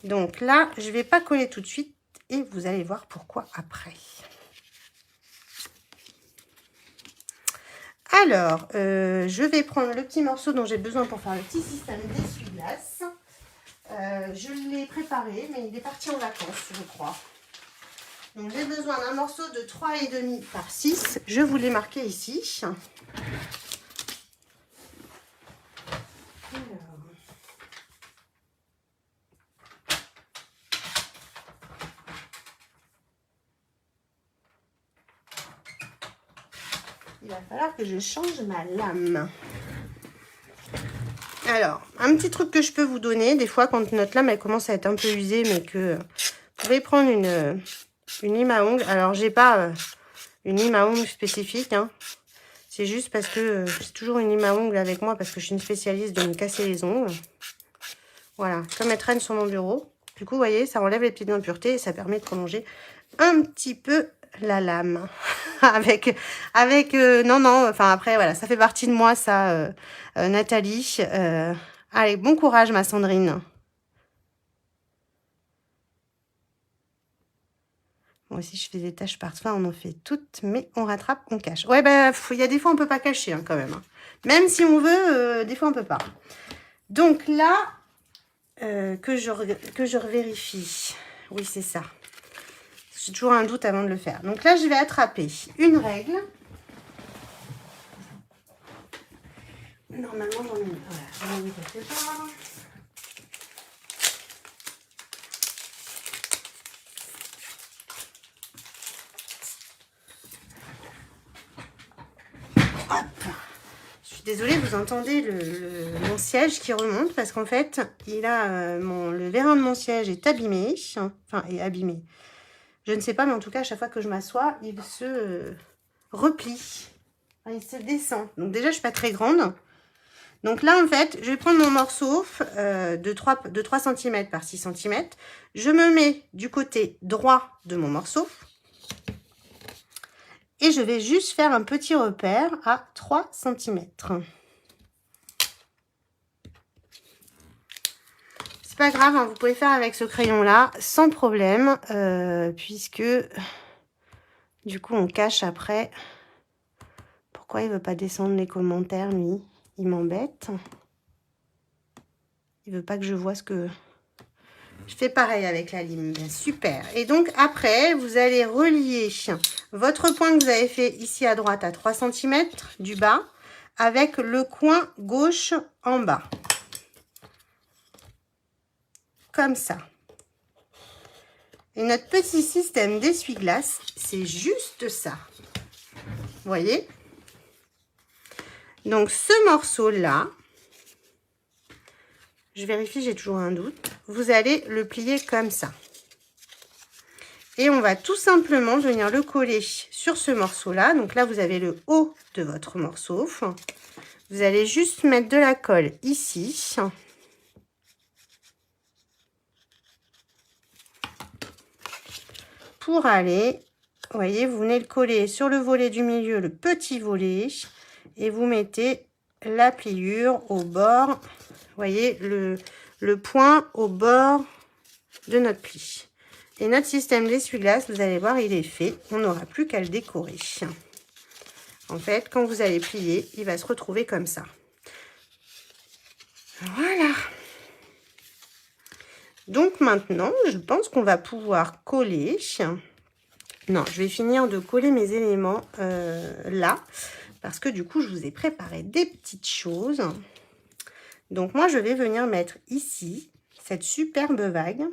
Donc là, je ne vais pas coller tout de suite et vous allez voir pourquoi après. Alors, je vais prendre le petit morceau dont j'ai besoin pour faire le petit système d'essuie-glace. Je l'ai préparé, mais il est parti en vacances, je crois. Donc, j'ai besoin d'un morceau de 3,5 par 6. Je vous l'ai marqué ici. Il va falloir que je change ma lame. Alors, un petit truc que je peux vous donner, des fois quand notre lame elle commence à être un peu usée, mais que vous pouvez prendre une lime à ongles. Alors, j'ai pas une lime à ongles spécifique, hein. C'est juste parce que j'ai toujours une lime à ongles avec moi parce que je suis une spécialiste de me casser les ongles. Voilà, comme elle traîne sur mon bureau. Du coup, vous voyez, ça enlève les petites impuretés et ça permet de prolonger un petit peu la lame. non, enfin après, voilà, ça fait partie de moi, ça, Nathalie. Allez, bon courage, ma Sandrine. Moi aussi, je fais des tâches parfois, on en fait toutes, mais on rattrape, on cache. Ouais, ben, il y a des fois, on peut pas cacher, hein, quand même. Hein. Même si on veut, des fois, on peut pas. Donc là, que je revérifie. Oui, c'est ça. J'ai toujours un doute avant de le faire. Donc là, je vais attraper une règle. Normalement, j'en ai une. Voilà, j'en ai une quelque part. Hop. Je suis désolée, vous entendez mon siège qui remonte parce qu'en fait, il a le vérin de mon siège est abîmé. Enfin, est abîmé. Je ne sais pas, mais en tout cas, à chaque fois que je m'assois, il se replie. Enfin, il se descend. Donc déjà, je ne suis pas très grande. Donc là, en fait, je vais prendre mon morceau de 3 cm par 6 cm. Je me mets du côté droit de mon morceau. Et je vais juste faire un petit repère à 3 cm. C'est pas grave, hein, vous pouvez faire avec ce crayon-là sans problème, puisque du coup, on cache après. Pourquoi il veut pas descendre les commentaires, lui? Il m'embête. Il veut pas que je vois ce que... Je fais pareil avec la lime. Bien, super. Et donc, après, vous allez relier votre point que vous avez fait ici à droite à 3 cm du bas avec le coin gauche en bas. Comme ça. Et notre petit système d'essuie-glace, c'est juste ça. Vous voyez? Donc ce morceau-là, je vérifie, j'ai toujours un doute. Vous allez le plier comme ça. Et on va tout simplement venir le coller sur ce morceau-là. Donc là, vous avez le haut de votre morceau. Vous allez juste mettre de la colle ici. Pour aller, vous voyez, vous venez le coller sur le volet du milieu, le petit volet. Et vous mettez la pliure au bord. Vous voyez, le point au bord de notre pli. Et notre système d'essuie-glace, vous allez voir, il est fait. On n'aura plus qu'à le décorer. En fait, quand vous allez plier, il va se retrouver comme ça. Voilà. Donc maintenant, je pense qu'on va pouvoir coller. Non, je vais finir de coller mes éléments là. Parce que du coup, je vous ai préparé des petites choses. Donc moi, je vais venir mettre ici cette superbe vague.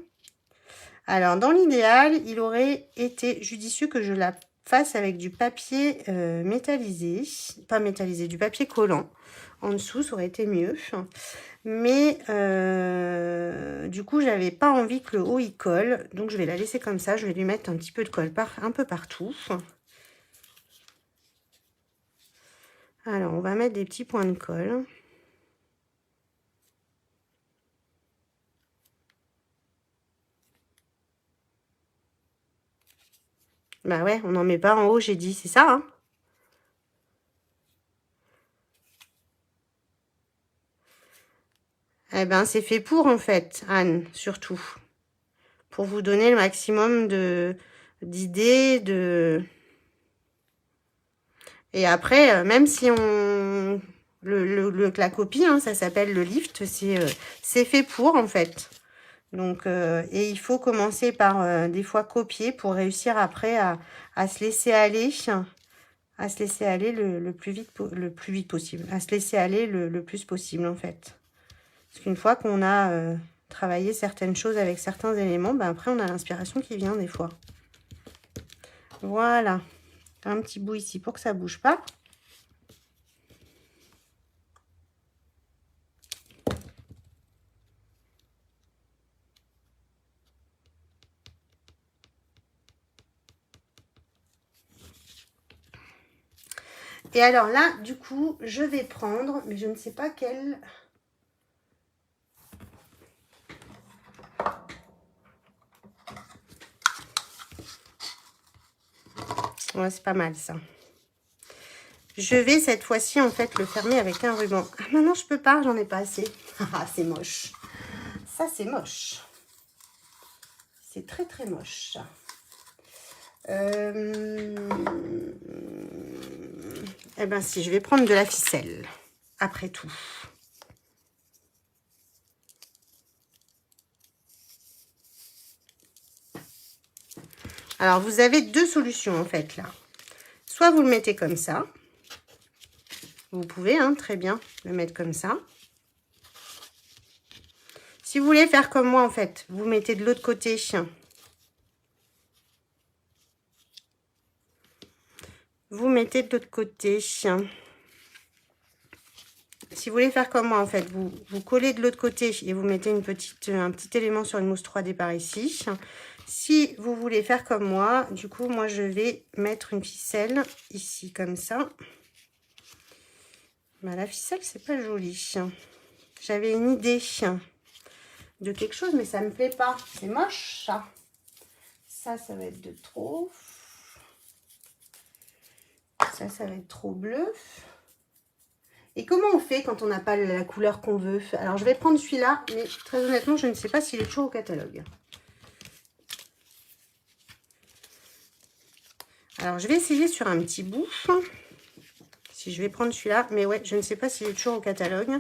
Alors, dans l'idéal, il aurait été judicieux que je la fasse avec du papier métallisé. Pas métallisé, du papier collant. En dessous, ça aurait été mieux. Mais du coup, j'avais pas envie que le haut y colle. Donc, je vais la laisser comme ça. Je vais lui mettre un petit peu de colle un peu partout. Alors, on va mettre des petits points de colle. Bah ouais, on n'en met pas en haut, j'ai dit, c'est ça, hein? Eh ben, c'est fait pour, en fait, Anne, surtout. Pour vous donner le maximum d'idées, Et après, même si on... la copie, hein, ça s'appelle le lift, c'est fait pour, en fait. Donc, et il faut commencer par, des fois, copier pour réussir après à se laisser aller... à se laisser aller le plus vite possible, à se laisser aller le plus possible en fait. Parce qu'une fois qu'on a travaillé certaines choses avec certains éléments, ben après on a l'inspiration qui vient des fois. Voilà, un petit bout ici pour que ça bouge pas. Et alors là, du coup, je vais prendre, mais je ne sais pas quelle... Ouais, c'est pas mal ça. Je vais cette fois-ci, en fait, le fermer avec un ruban. Ah, maintenant, je peux pas, j'en ai pas assez. Ah, c'est moche. Ça, c'est moche. C'est très, très moche. Eh ben si, je vais prendre de la ficelle, après tout. Alors, vous avez deux solutions, en fait, là. Soit vous le mettez comme ça. Vous pouvez, hein, très bien, le mettre comme ça. Si vous voulez faire comme moi, en fait, vous mettez de l'autre côté. Vous mettez de l'autre côté. Si vous voulez faire comme moi, en fait, vous collez de l'autre côté et vous mettez un petit élément sur une mousse 3D par ici. Si vous voulez faire comme moi, du coup, moi, je vais mettre une ficelle ici, comme ça. Bah, la ficelle, c'est pas joli. J'avais une idée de quelque chose, mais ça me plaît pas. C'est moche, ça. Ça va être de trop. Ça va être trop bleu. Et comment on fait quand on n'a pas la couleur qu'on veut? Alors, je vais prendre celui-là, mais très honnêtement, je ne sais pas s'il est toujours au catalogue. Alors, je vais essayer sur un petit bout. Si je vais prendre celui-là, mais ouais, je ne sais pas s'il est toujours au catalogue.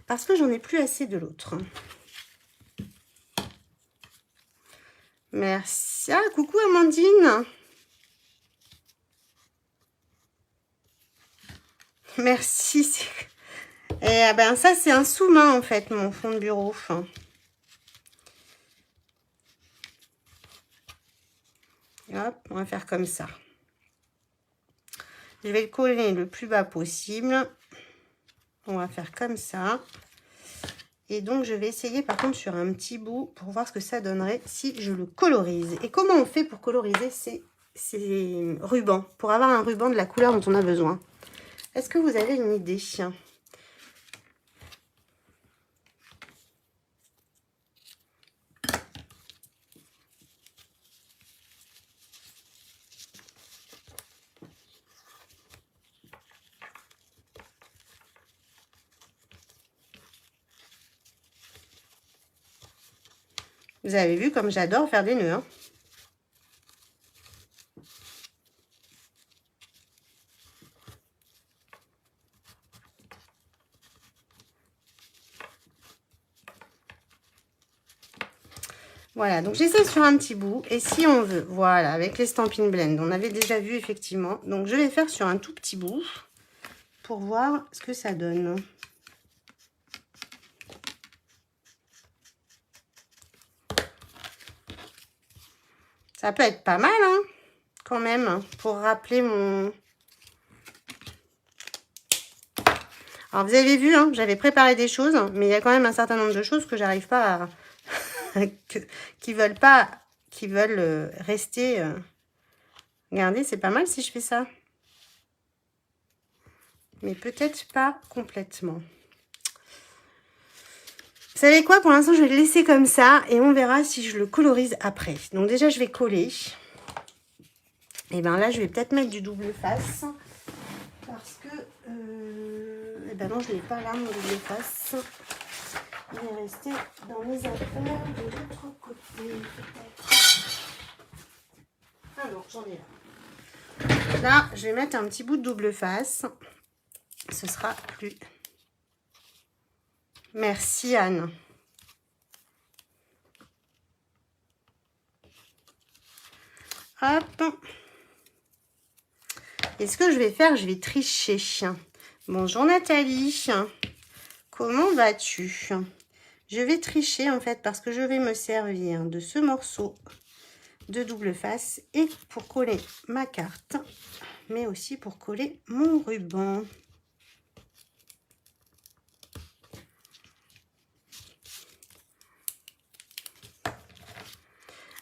Parce que j'en ai plus assez de l'autre. Merci. Ah, coucou Amandine. Merci. Et ben ça, c'est un sous-main en fait, mon fond de bureau. Hop, on va faire comme ça. Je vais le coller le plus bas possible. On va faire comme ça. Et donc, je vais essayer par contre sur un petit bout pour voir ce que ça donnerait si je le colorise. Et comment on fait pour coloriser ces rubans, pour avoir un ruban de la couleur dont on a besoin? Est-ce que vous avez une idée? Vous avez vu comme j'adore faire des nœuds, hein. Voilà, donc j'essaie sur un petit bout. Et si on veut, voilà, avec les Stampin' Blend, on avait déjà vu effectivement. Donc je vais faire sur un tout petit bout pour voir ce que ça donne. Ça peut être pas mal, hein, quand même, pour rappeler mon... Alors, vous avez vu, hein, j'avais préparé des choses, mais il y a quand même un certain nombre de choses que j'arrive pas à... qui veulent rester... Regardez, c'est pas mal si je fais ça. Mais peut-être pas complètement. Vous savez quoi? Pour l'instant, je vais le laisser comme ça et on verra si je le colorise après. Donc déjà, je vais coller. Et bien là, je vais peut-être mettre du double face. Parce que... et ben non, je ne l'ai pas là, mon double face. Il est resté dans mes affaires de l'autre côté. Ah non, j'en ai là. Là, je vais mettre un petit bout de double face. Ce sera plus... Merci Anne. Hop. Et ce que je vais faire, je vais tricher. Bonjour Nathalie. Comment vas-tu? Je vais tricher en fait parce que je vais me servir de ce morceau de double face et pour coller ma carte, mais aussi pour coller mon ruban.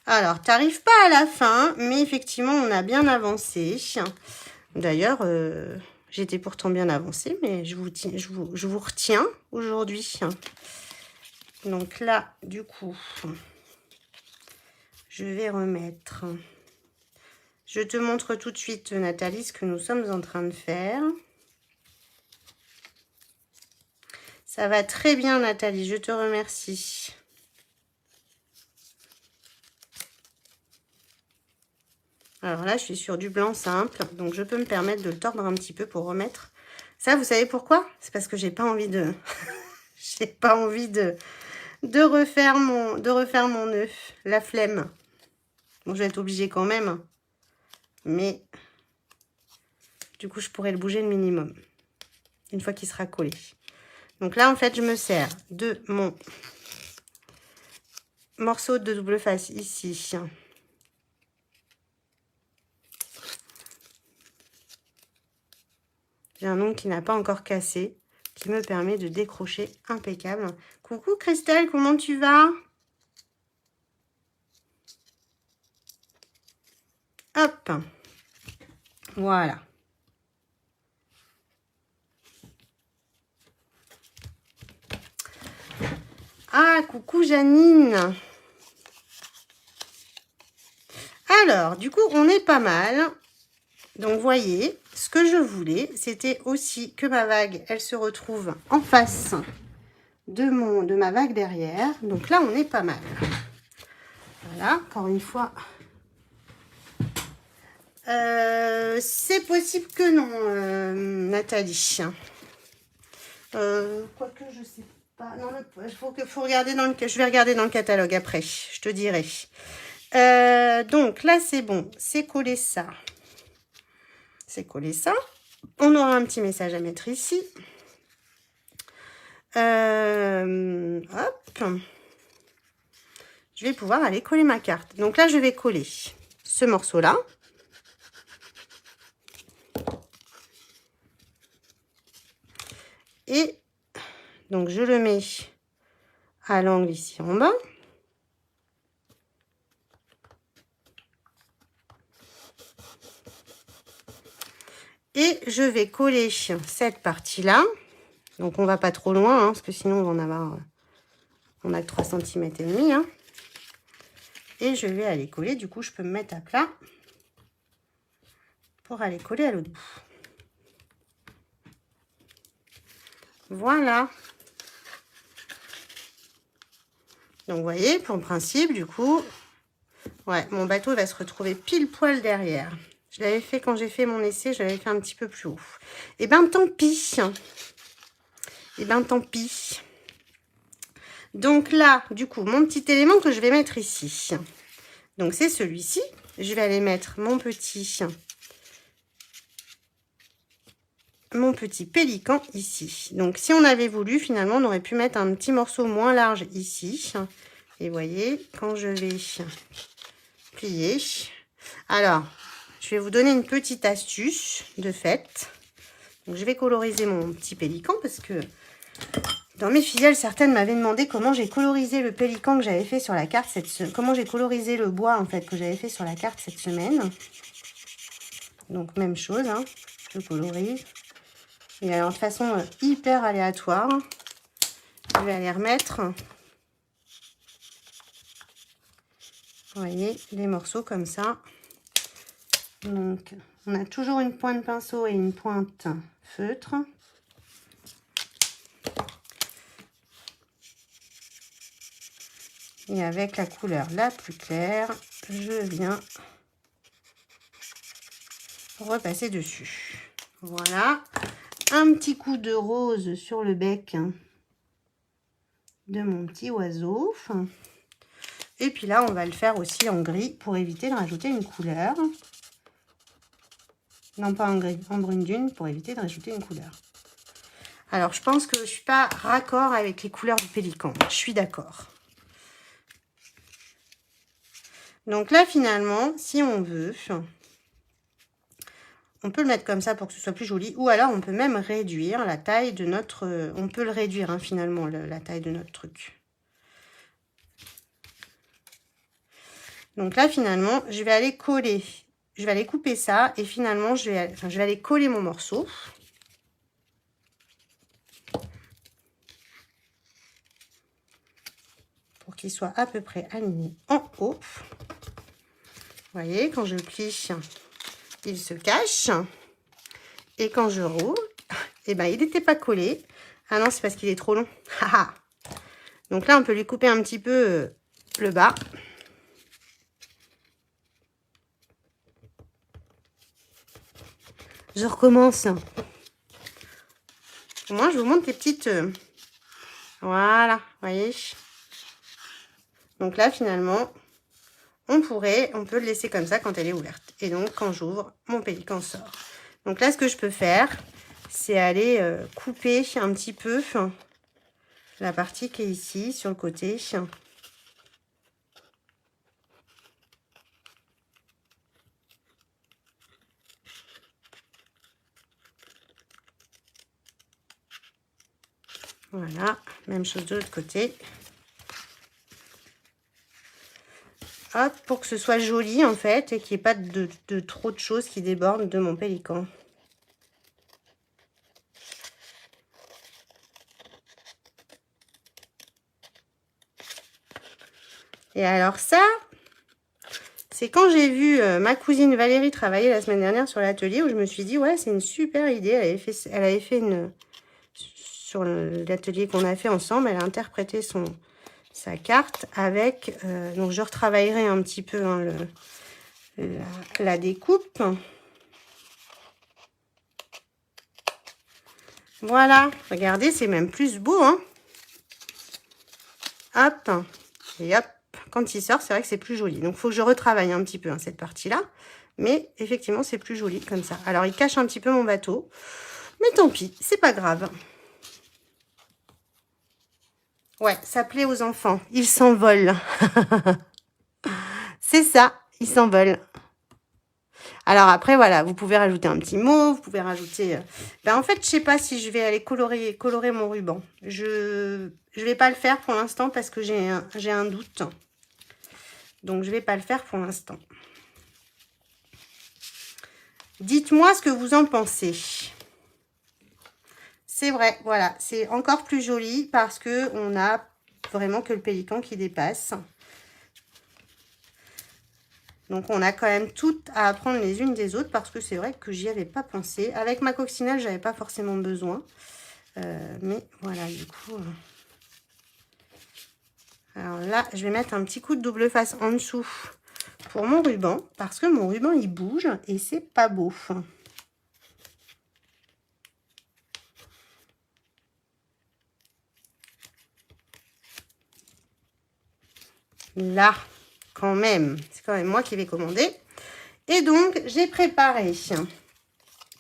Alors, t'arrives pas à la fin, mais effectivement, on a bien avancé. D'ailleurs, j'étais pourtant bien avancée, mais je vous retiens aujourd'hui. Donc là, du coup, je vais remettre... Je te montre tout de suite, Nathalie, ce que nous sommes en train de faire. Ça va très bien, Nathalie, je te remercie. Alors là, je suis sur du blanc simple, donc je peux me permettre de le tordre un petit peu pour remettre. Ça, vous savez pourquoi? C'est parce que j'ai pas envie de... j'ai pas envie de refaire mon nœud. La flemme. Bon, je vais être obligée quand même. Mais du coup, je pourrais le bouger le minimum. Une fois qu'il sera collé. Donc là, en fait, je me sers de mon morceau de double face ici. J'ai un ongle qui n'a pas encore cassé, qui me permet de décrocher impeccable. Coucou Christelle, comment tu vas? Hop, voilà. Ah, coucou Janine. Alors, du coup, on est pas mal. Donc, voyez, ce que je voulais, c'était aussi que ma vague, elle se retrouve en face de ma vague derrière. Donc là, on est pas mal. Voilà, encore une fois. C'est possible que non, Nathalie. Quoique, je sais pas. Non, faut regarder dans le... Je vais regarder dans le catalogue après. Je te dirai. Donc là, c'est bon. C'est collé ça. C'est coller ça. On aura un petit message à mettre ici. Hop. Je vais pouvoir aller coller ma carte. Donc là, je vais coller ce morceau-là. Et donc, je le mets à l'angle ici en bas. Et je vais coller cette partie-là. Donc, on va pas trop loin, hein, parce que sinon, on va en avoir... On a que 3 cm et demi. Hein. Et je vais aller coller. Du coup, je peux me mettre à plat pour aller coller à l'autre bout. Voilà. Donc, vous voyez, pour le principe, du coup, ouais, mon bateau va se retrouver pile poil derrière. Je l'avais fait quand j'ai fait mon essai, je l'avais fait un petit peu plus haut. Et ben, tant pis. Et ben, tant pis. Donc là, du coup, mon petit élément que je vais mettre ici. Donc, c'est celui-ci. Je vais aller mettre mon petit pélican ici. Donc, si on avait voulu, finalement, on aurait pu mettre un petit morceau moins large ici. Et vous voyez, quand je vais plier. Alors, je vais vous donner une petite astuce de fait. Donc, je vais coloriser mon petit pélican parce que dans mes filiales, certaines m'avaient demandé comment j'ai colorisé le pélican que j'avais fait sur la carte cette semaine. Comment j'ai colorisé le bois en fait que j'avais fait sur la carte cette semaine. Donc, même chose, hein, je colorise. Et alors, de façon hyper aléatoire, je vais aller remettre, vous voyez, des morceaux comme ça. Donc, on a toujours une pointe pinceau et une pointe feutre. Et avec la couleur la plus claire, je viens repasser dessus. Voilà. Un petit coup de rose sur le bec de mon petit oiseau. Et puis là, on va le faire aussi en gris pour éviter de rajouter une couleur. Non, pas en gris, en brune dune pour éviter de rajouter une couleur. Alors, je pense que je ne suis pas raccord avec les couleurs du pélican. Je suis d'accord. Donc là, finalement, si on veut, on peut le mettre comme ça pour que ce soit plus joli. Ou alors, on peut même réduire la taille de notre... On peut le réduire, hein, finalement, la taille de notre truc. Donc là, finalement, je vais aller coller. Je vais aller couper ça. Et finalement, je vais aller coller mon morceau. Pour qu'il soit à peu près aligné en haut. Vous voyez, quand je plie, il se cache. Et quand je roule, eh ben, il n'était pas collé. Ah non, c'est parce qu'il est trop long. Donc là, on peut lui couper un petit peu le bas. Je recommence. Moi, je vous montre les petites... Voilà, vous voyez. Donc là, finalement, on peut le laisser comme ça quand elle est ouverte. Et donc, quand j'ouvre, mon pélican sort. Donc là, ce que je peux faire, c'est aller couper un petit peu la partie qui est ici, sur le côté. Voilà, même chose de l'autre côté. Hop, pour que ce soit joli en fait et qu'il n'y ait pas de trop de choses qui débordent de mon pélican. Et alors ça, c'est quand j'ai vu ma cousine Valérie travailler la semaine dernière sur l'atelier où je me suis dit, ouais, c'est une super idée. Elle avait fait une... Sur l'atelier qu'on a fait ensemble, elle a interprété sa carte avec... donc, je retravaillerai un petit peu hein, la découpe. Voilà, regardez, c'est même plus beau. Hein. Hop, et hop. Quand il sort, c'est vrai que c'est plus joli. Donc, il faut que je retravaille un petit peu hein, cette partie-là. Mais effectivement, c'est plus joli comme ça. Alors, il cache un petit peu mon bateau. Mais tant pis, c'est pas grave. Ouais, ça plaît aux enfants. Ils s'envolent. C'est ça, ils s'envolent. Alors après, voilà, vous pouvez rajouter un petit mot, vous pouvez rajouter... en fait, je sais pas si je vais aller colorer mon ruban. Je vais pas le faire pour l'instant parce que j'ai un doute. Donc, je vais pas le faire pour l'instant. Dites-moi ce que vous en pensez. C'est vrai, voilà, c'est encore plus joli parce que on a vraiment que le pélican qui dépasse. Donc, on a quand même tout à apprendre les unes des autres parce que c'est vrai que j'y avais pas pensé. Avec ma coccinelle, j'avais pas forcément besoin. Mais voilà, du coup... Alors là, je vais mettre un petit coup de double face en dessous pour mon ruban parce que mon ruban, il bouge et c'est pas beau. Là, quand même, c'est quand même moi qui vais commander. Et donc, j'ai préparé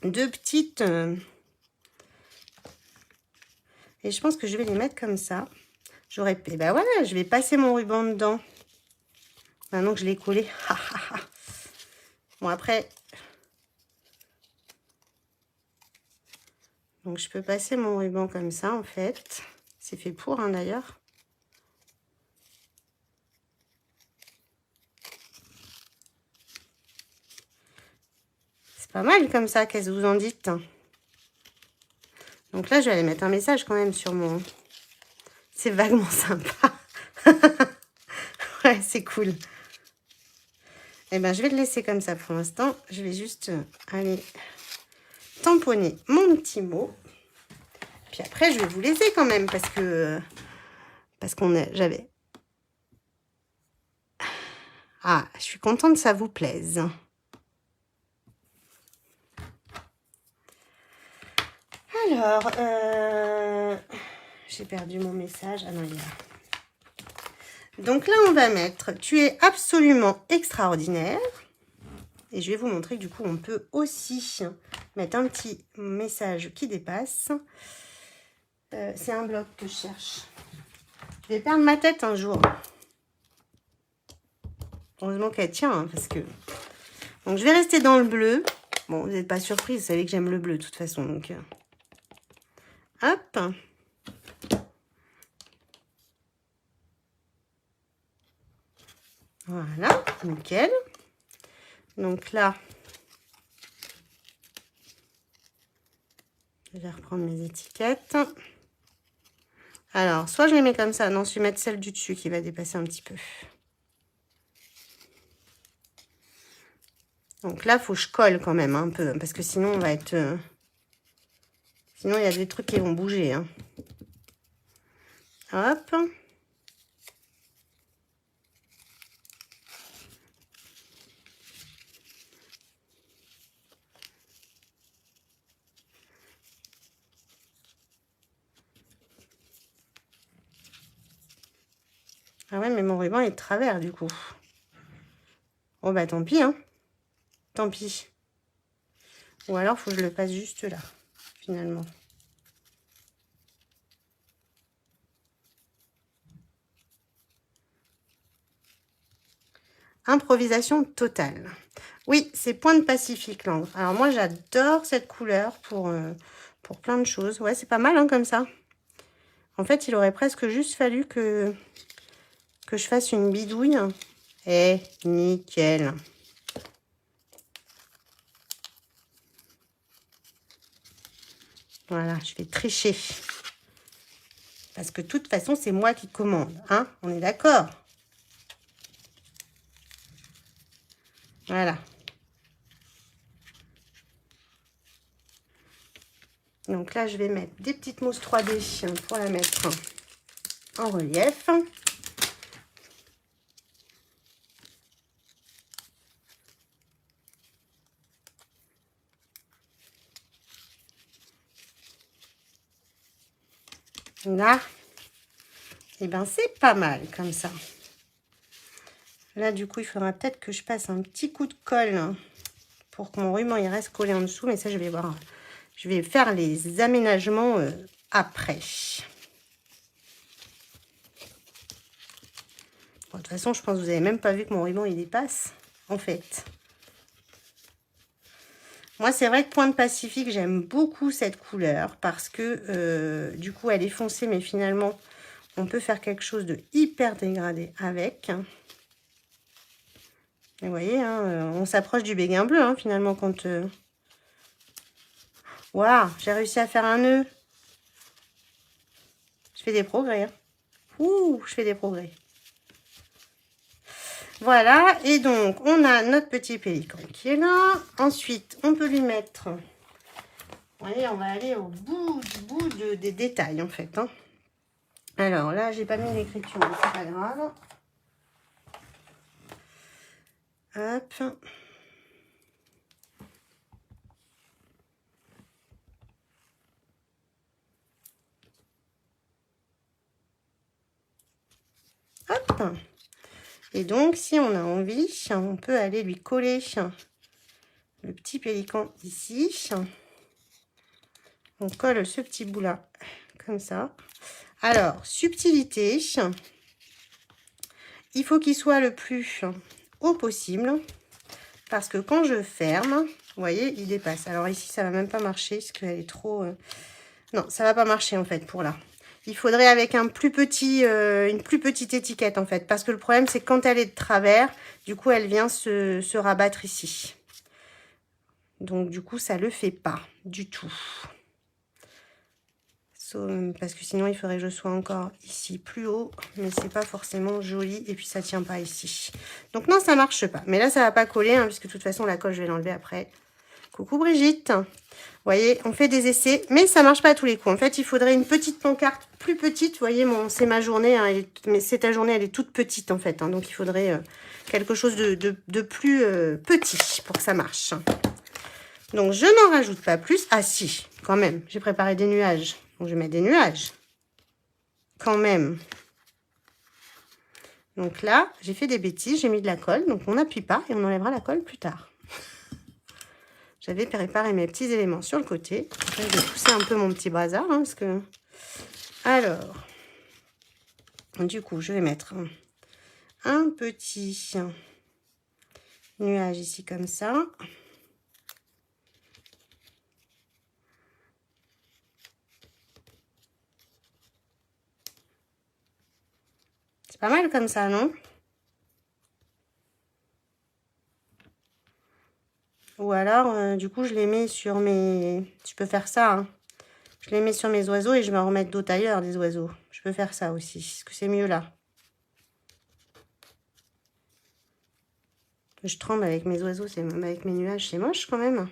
deux petites... et je pense que je vais les mettre comme ça. J'aurais... Et ben voilà, je vais passer mon ruban dedans. Maintenant que je l'ai collé. Bon, après... Donc, je peux passer mon ruban comme ça, en fait. C'est fait pour, hein, d'ailleurs. C'est pas mal comme ça, qu'est-ce que vous en dites? Donc là, je vais aller mettre un message quand même sur mon... C'est vaguement sympa. Ouais, c'est cool. Eh ben, je vais le laisser comme ça pour l'instant. Je vais juste aller tamponner mon petit mot. Puis après, je vais vous laisser quand même parce que... j'avais... Ah, je suis contente que ça vous plaise. Alors, j'ai perdu mon message. Ah non, il est là. Donc là, on va mettre « Tu es absolument extraordinaire ». Et je vais vous montrer que du coup, on peut aussi mettre un petit message qui dépasse. C'est un bloc que je cherche. Je vais perdre ma tête un jour. Heureusement qu'elle tient, hein, parce que... Donc, je vais rester dans le bleu. Bon, vous n'êtes pas surpris, vous savez que j'aime le bleu de toute façon. Donc, hop. Voilà, nickel. Donc là, je vais reprendre mes étiquettes. Alors, soit je les mets comme ça. Non, je vais mettre celle du dessus qui va dépasser un petit peu. Donc là, il faut que je colle quand même un peu. Parce que sinon, on va être... Sinon, il y a des trucs qui vont bouger. Hein. Hop. Ah ouais, mais mon ruban est de travers, du coup. Oh, bah tant pis, hein. Tant pis. Ou alors, il faut que je le passe juste là, finalement. Improvisation totale. Oui, c'est Pointe Pacifique, l'encre. Alors, moi, j'adore cette couleur pour plein de choses. Ouais, c'est pas mal, hein, comme ça. En fait, il aurait presque juste fallu que je fasse une bidouille. Et nickel. Voilà, je vais tricher. Parce que de toute façon, c'est moi qui commande. Hein, on est d'accord? Voilà. Donc là, je vais mettre des petites mousses 3D pour la mettre en relief. Là, et ben c'est pas mal comme ça. Là, du coup, il faudra peut-être que je passe un petit coup de colle pour que mon ruban il reste collé en dessous. Mais ça, je vais voir. Je vais faire les aménagements après. Bon, de toute façon, je pense que vous n'avez même pas vu que mon ruban il dépasse, en fait. Moi, c'est vrai que Pointe Pacifique, j'aime beaucoup cette couleur parce que du coup, elle est foncée, mais finalement, on peut faire quelque chose de hyper dégradé avec. Et vous voyez, hein, on s'approche du béguin bleu, hein, finalement, quand... Waouh, j'ai réussi à faire un nœud. Je fais des progrès. Hein. Ouh, je fais des progrès. Voilà, et donc, on a notre petit pélican qui est là. Ensuite, on peut lui mettre... Vous voyez, on va aller au bout des détails, en fait. Hein. Alors, là, j'ai pas mis l'écriture, mais c'est pas grave. Hop. Hop. Et donc, si on a envie, on peut aller lui coller le petit pélican ici. On colle ce petit bout-là, comme ça. Alors, subtilité. Il faut qu'il soit le plus haut possible. Parce que quand je ferme, vous voyez, il dépasse. Alors ici, ça va même pas marcher, parce qu'elle est trop... Non, ça va pas marcher, en fait, pour là. Il faudrait avec un plus petit, une plus petite étiquette, en fait. Parce que le problème, c'est que quand elle est de travers, du coup, elle vient se rabattre ici. Donc, du coup, ça le fait pas du tout. Parce que sinon, il faudrait que je sois encore ici plus haut. Mais c'est pas forcément joli. Et puis, ça tient pas ici. Donc, non, ça marche pas. Mais là, ça va pas coller, hein, puisque de toute façon, la colle, je vais l'enlever après. Coucou Brigitte. Vous voyez, on fait des essais, mais ça marche pas à tous les coups. En fait, il faudrait une petite pancarte plus petite. Vous voyez, c'est ma journée, hein, mais c'est ta journée, elle est toute petite en fait. Hein, donc, il faudrait quelque chose de plus petit pour que ça marche. Donc, je n'en rajoute pas plus. Ah si, quand même, j'ai préparé des nuages. Donc, je vais mettre des nuages. Quand même. Donc là, j'ai fait des bêtises, j'ai mis de la colle. Donc, on n'appuie pas et on enlèvera la colle plus tard. J'avais préparé mes petits éléments sur le côté. Après, je vais pousser un peu mon petit bazar. Hein, parce que... Alors, du coup, je vais mettre un petit nuage ici comme ça. C'est pas mal comme ça, non? Ou alors, du coup, je les mets sur mes... Je peux faire ça, hein. Je les mets sur mes oiseaux et je vais en remettre d'autres ailleurs, des oiseaux. Je peux faire ça aussi. Est-ce que c'est mieux là? Je tremble avec mes oiseaux, avec mes nuages, c'est moche quand même.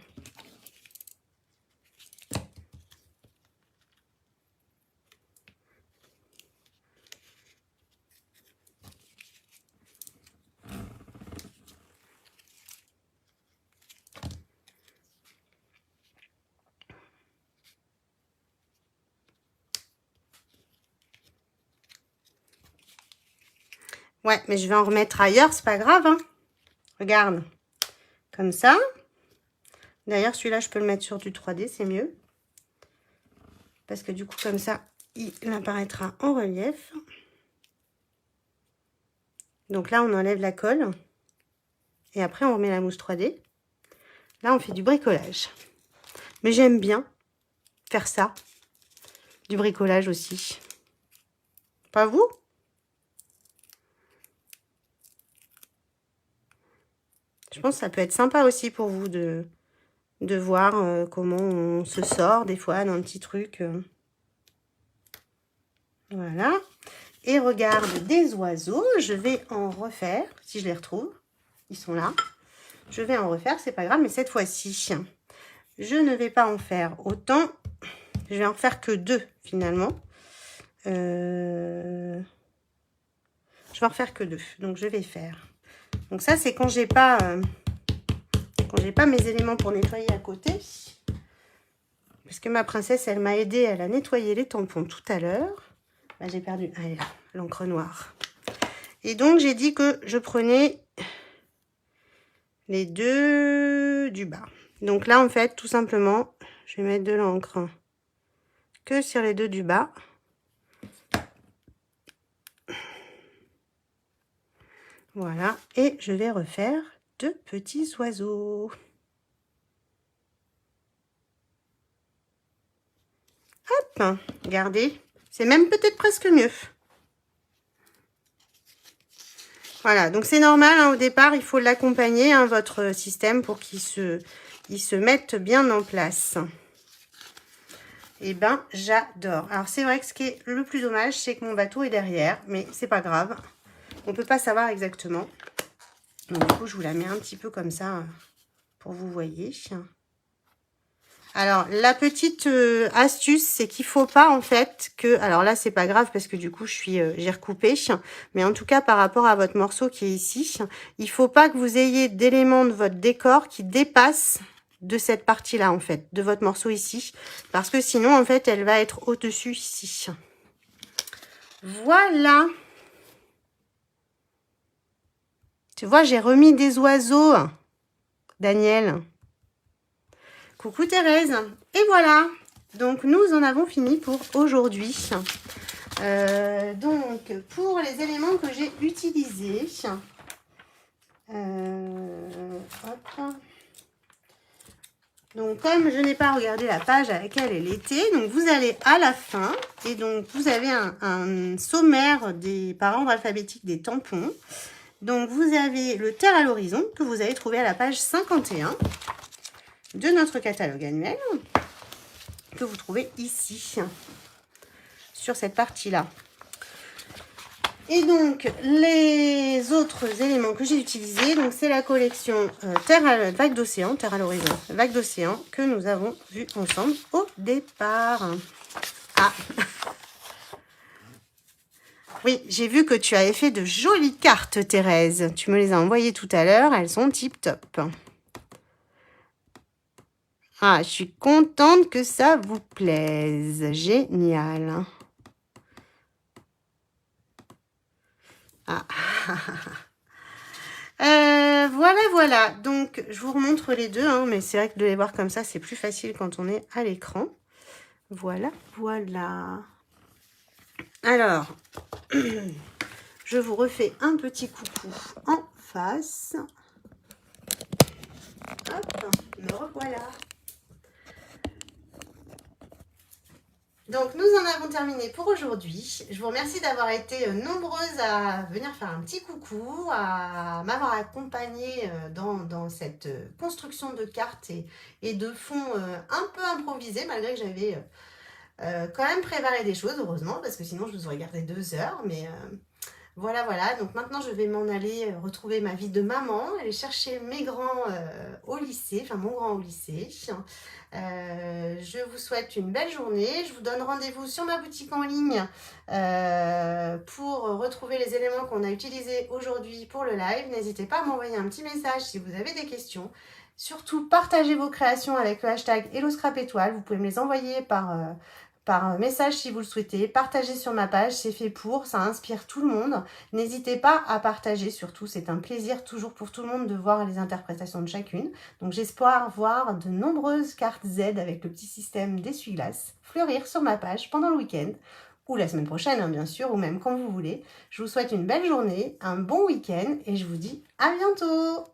Ouais, mais je vais en remettre ailleurs, c'est pas grave, hein. Regarde, comme ça. D'ailleurs, celui-là, je peux le mettre sur du 3D, c'est mieux. Parce que du coup, comme ça, il apparaîtra en relief. Donc là, on enlève la colle. Et après, on remet la mousse 3D. Là, on fait du bricolage. Mais j'aime bien faire ça. Du bricolage aussi. Pas vous? Je pense que ça peut être sympa aussi pour vous de voir comment on se sort des fois d'un petit truc. Voilà. Et regarde, des oiseaux, je vais en refaire, si je les retrouve. Ils sont là. Je vais en refaire, c'est pas grave, mais cette fois-ci, je ne vais pas en faire autant. Je vais en faire que 2, finalement. Je vais en refaire que 2. Donc, je vais faire. Donc, ça, c'est quand j'ai pas mes éléments pour nettoyer à côté. Parce que ma princesse, elle m'a aidé, elle a nettoyé les tampons tout à l'heure. Là, j'ai perdu l'encre noire. Et donc, j'ai dit que je prenais les 2 du bas. Donc là, en fait, tout simplement, je vais mettre de l'encre que sur les 2 du bas. Voilà. Et je vais refaire 2 petits oiseaux. regardez. C'est même peut-être presque mieux. Voilà, donc c'est normal, hein, au départ, il faut l'accompagner, hein, votre système, pour qu'il se mette bien en place. Eh ben, j'adore. Alors, c'est vrai que ce qui est le plus dommage, c'est que mon bateau est derrière, mais c'est pas grave. On peut pas savoir exactement. Donc, du coup, je vous la mets un petit peu comme ça, pour vous voyez. Alors, la petite astuce, c'est qu'il faut pas, en fait, que... Alors là, c'est pas grave, parce que du coup, j'ai recoupé. Mais en tout cas, par rapport à votre morceau qui est ici, il faut pas que vous ayez d'éléments de votre décor qui dépassent de cette partie-là, en fait, de votre morceau ici. Parce que sinon, en fait, elle va être au-dessus ici. Voilà. Tu vois, j'ai remis des oiseaux, Daniel. Coucou Thérèse. Et voilà. Donc, nous en avons fini pour aujourd'hui. Donc, pour les éléments que j'ai utilisés, hop. Donc, comme je n'ai pas regardé la page à laquelle elle était, donc vous allez à la fin et donc vous avez un sommaire par ordre alphabétique des tampons. Donc, vous avez le terre à l'horizon que vous allez trouver à la page 51 de notre catalogue annuel que vous trouvez ici, sur cette partie-là. Et donc, les autres éléments que j'ai utilisés, donc c'est la collection Vague d'océan, Terre à l'horizon, Vague d'océan, que nous avons vu ensemble au départ. Ah. Oui, j'ai vu que tu avais fait de jolies cartes, Thérèse. Tu me les as envoyées tout à l'heure, elles sont tip-top. Ah, je suis contente que ça vous plaise. Génial. Ah. Voilà. Donc, je vous remontre les deux, hein, mais c'est vrai que de les voir comme ça, c'est plus facile quand on est à l'écran. Voilà. Alors, je vous refais un petit coucou en face. Hop, me revoilà. Donc, nous en avons terminé pour aujourd'hui. Je vous remercie d'avoir été nombreuses à venir faire un petit coucou, à m'avoir accompagnée dans cette construction de cartes et de fonds un peu improvisés, malgré que j'avais quand même préparé des choses, heureusement, parce que sinon je vous aurais gardé 2 heures. Mais voilà. Donc maintenant, je vais m'en aller retrouver ma vie de maman, aller chercher mes grands au lycée, enfin mon grand au lycée. Je vous souhaite une belle journée. Je vous donne rendez-vous sur ma boutique en ligne pour retrouver les éléments qu'on a utilisés aujourd'hui pour le live. N'hésitez pas à m'envoyer un petit message si vous avez des questions. Surtout, partagez vos créations avec le hashtag HelloScrapEtoile. Vous pouvez me les envoyer par message si vous le souhaitez. Partagez sur ma page, c'est fait pour, ça inspire tout le monde. N'hésitez pas à partager, surtout, c'est un plaisir toujours pour tout le monde de voir les interprétations de chacune. Donc j'espère voir de nombreuses cartes Z avec le petit système d'essuie-glace fleurir sur ma page pendant le week-end, ou la semaine prochaine, hein, bien sûr, ou même quand vous voulez. Je vous souhaite une belle journée, un bon week-end, et je vous dis à bientôt!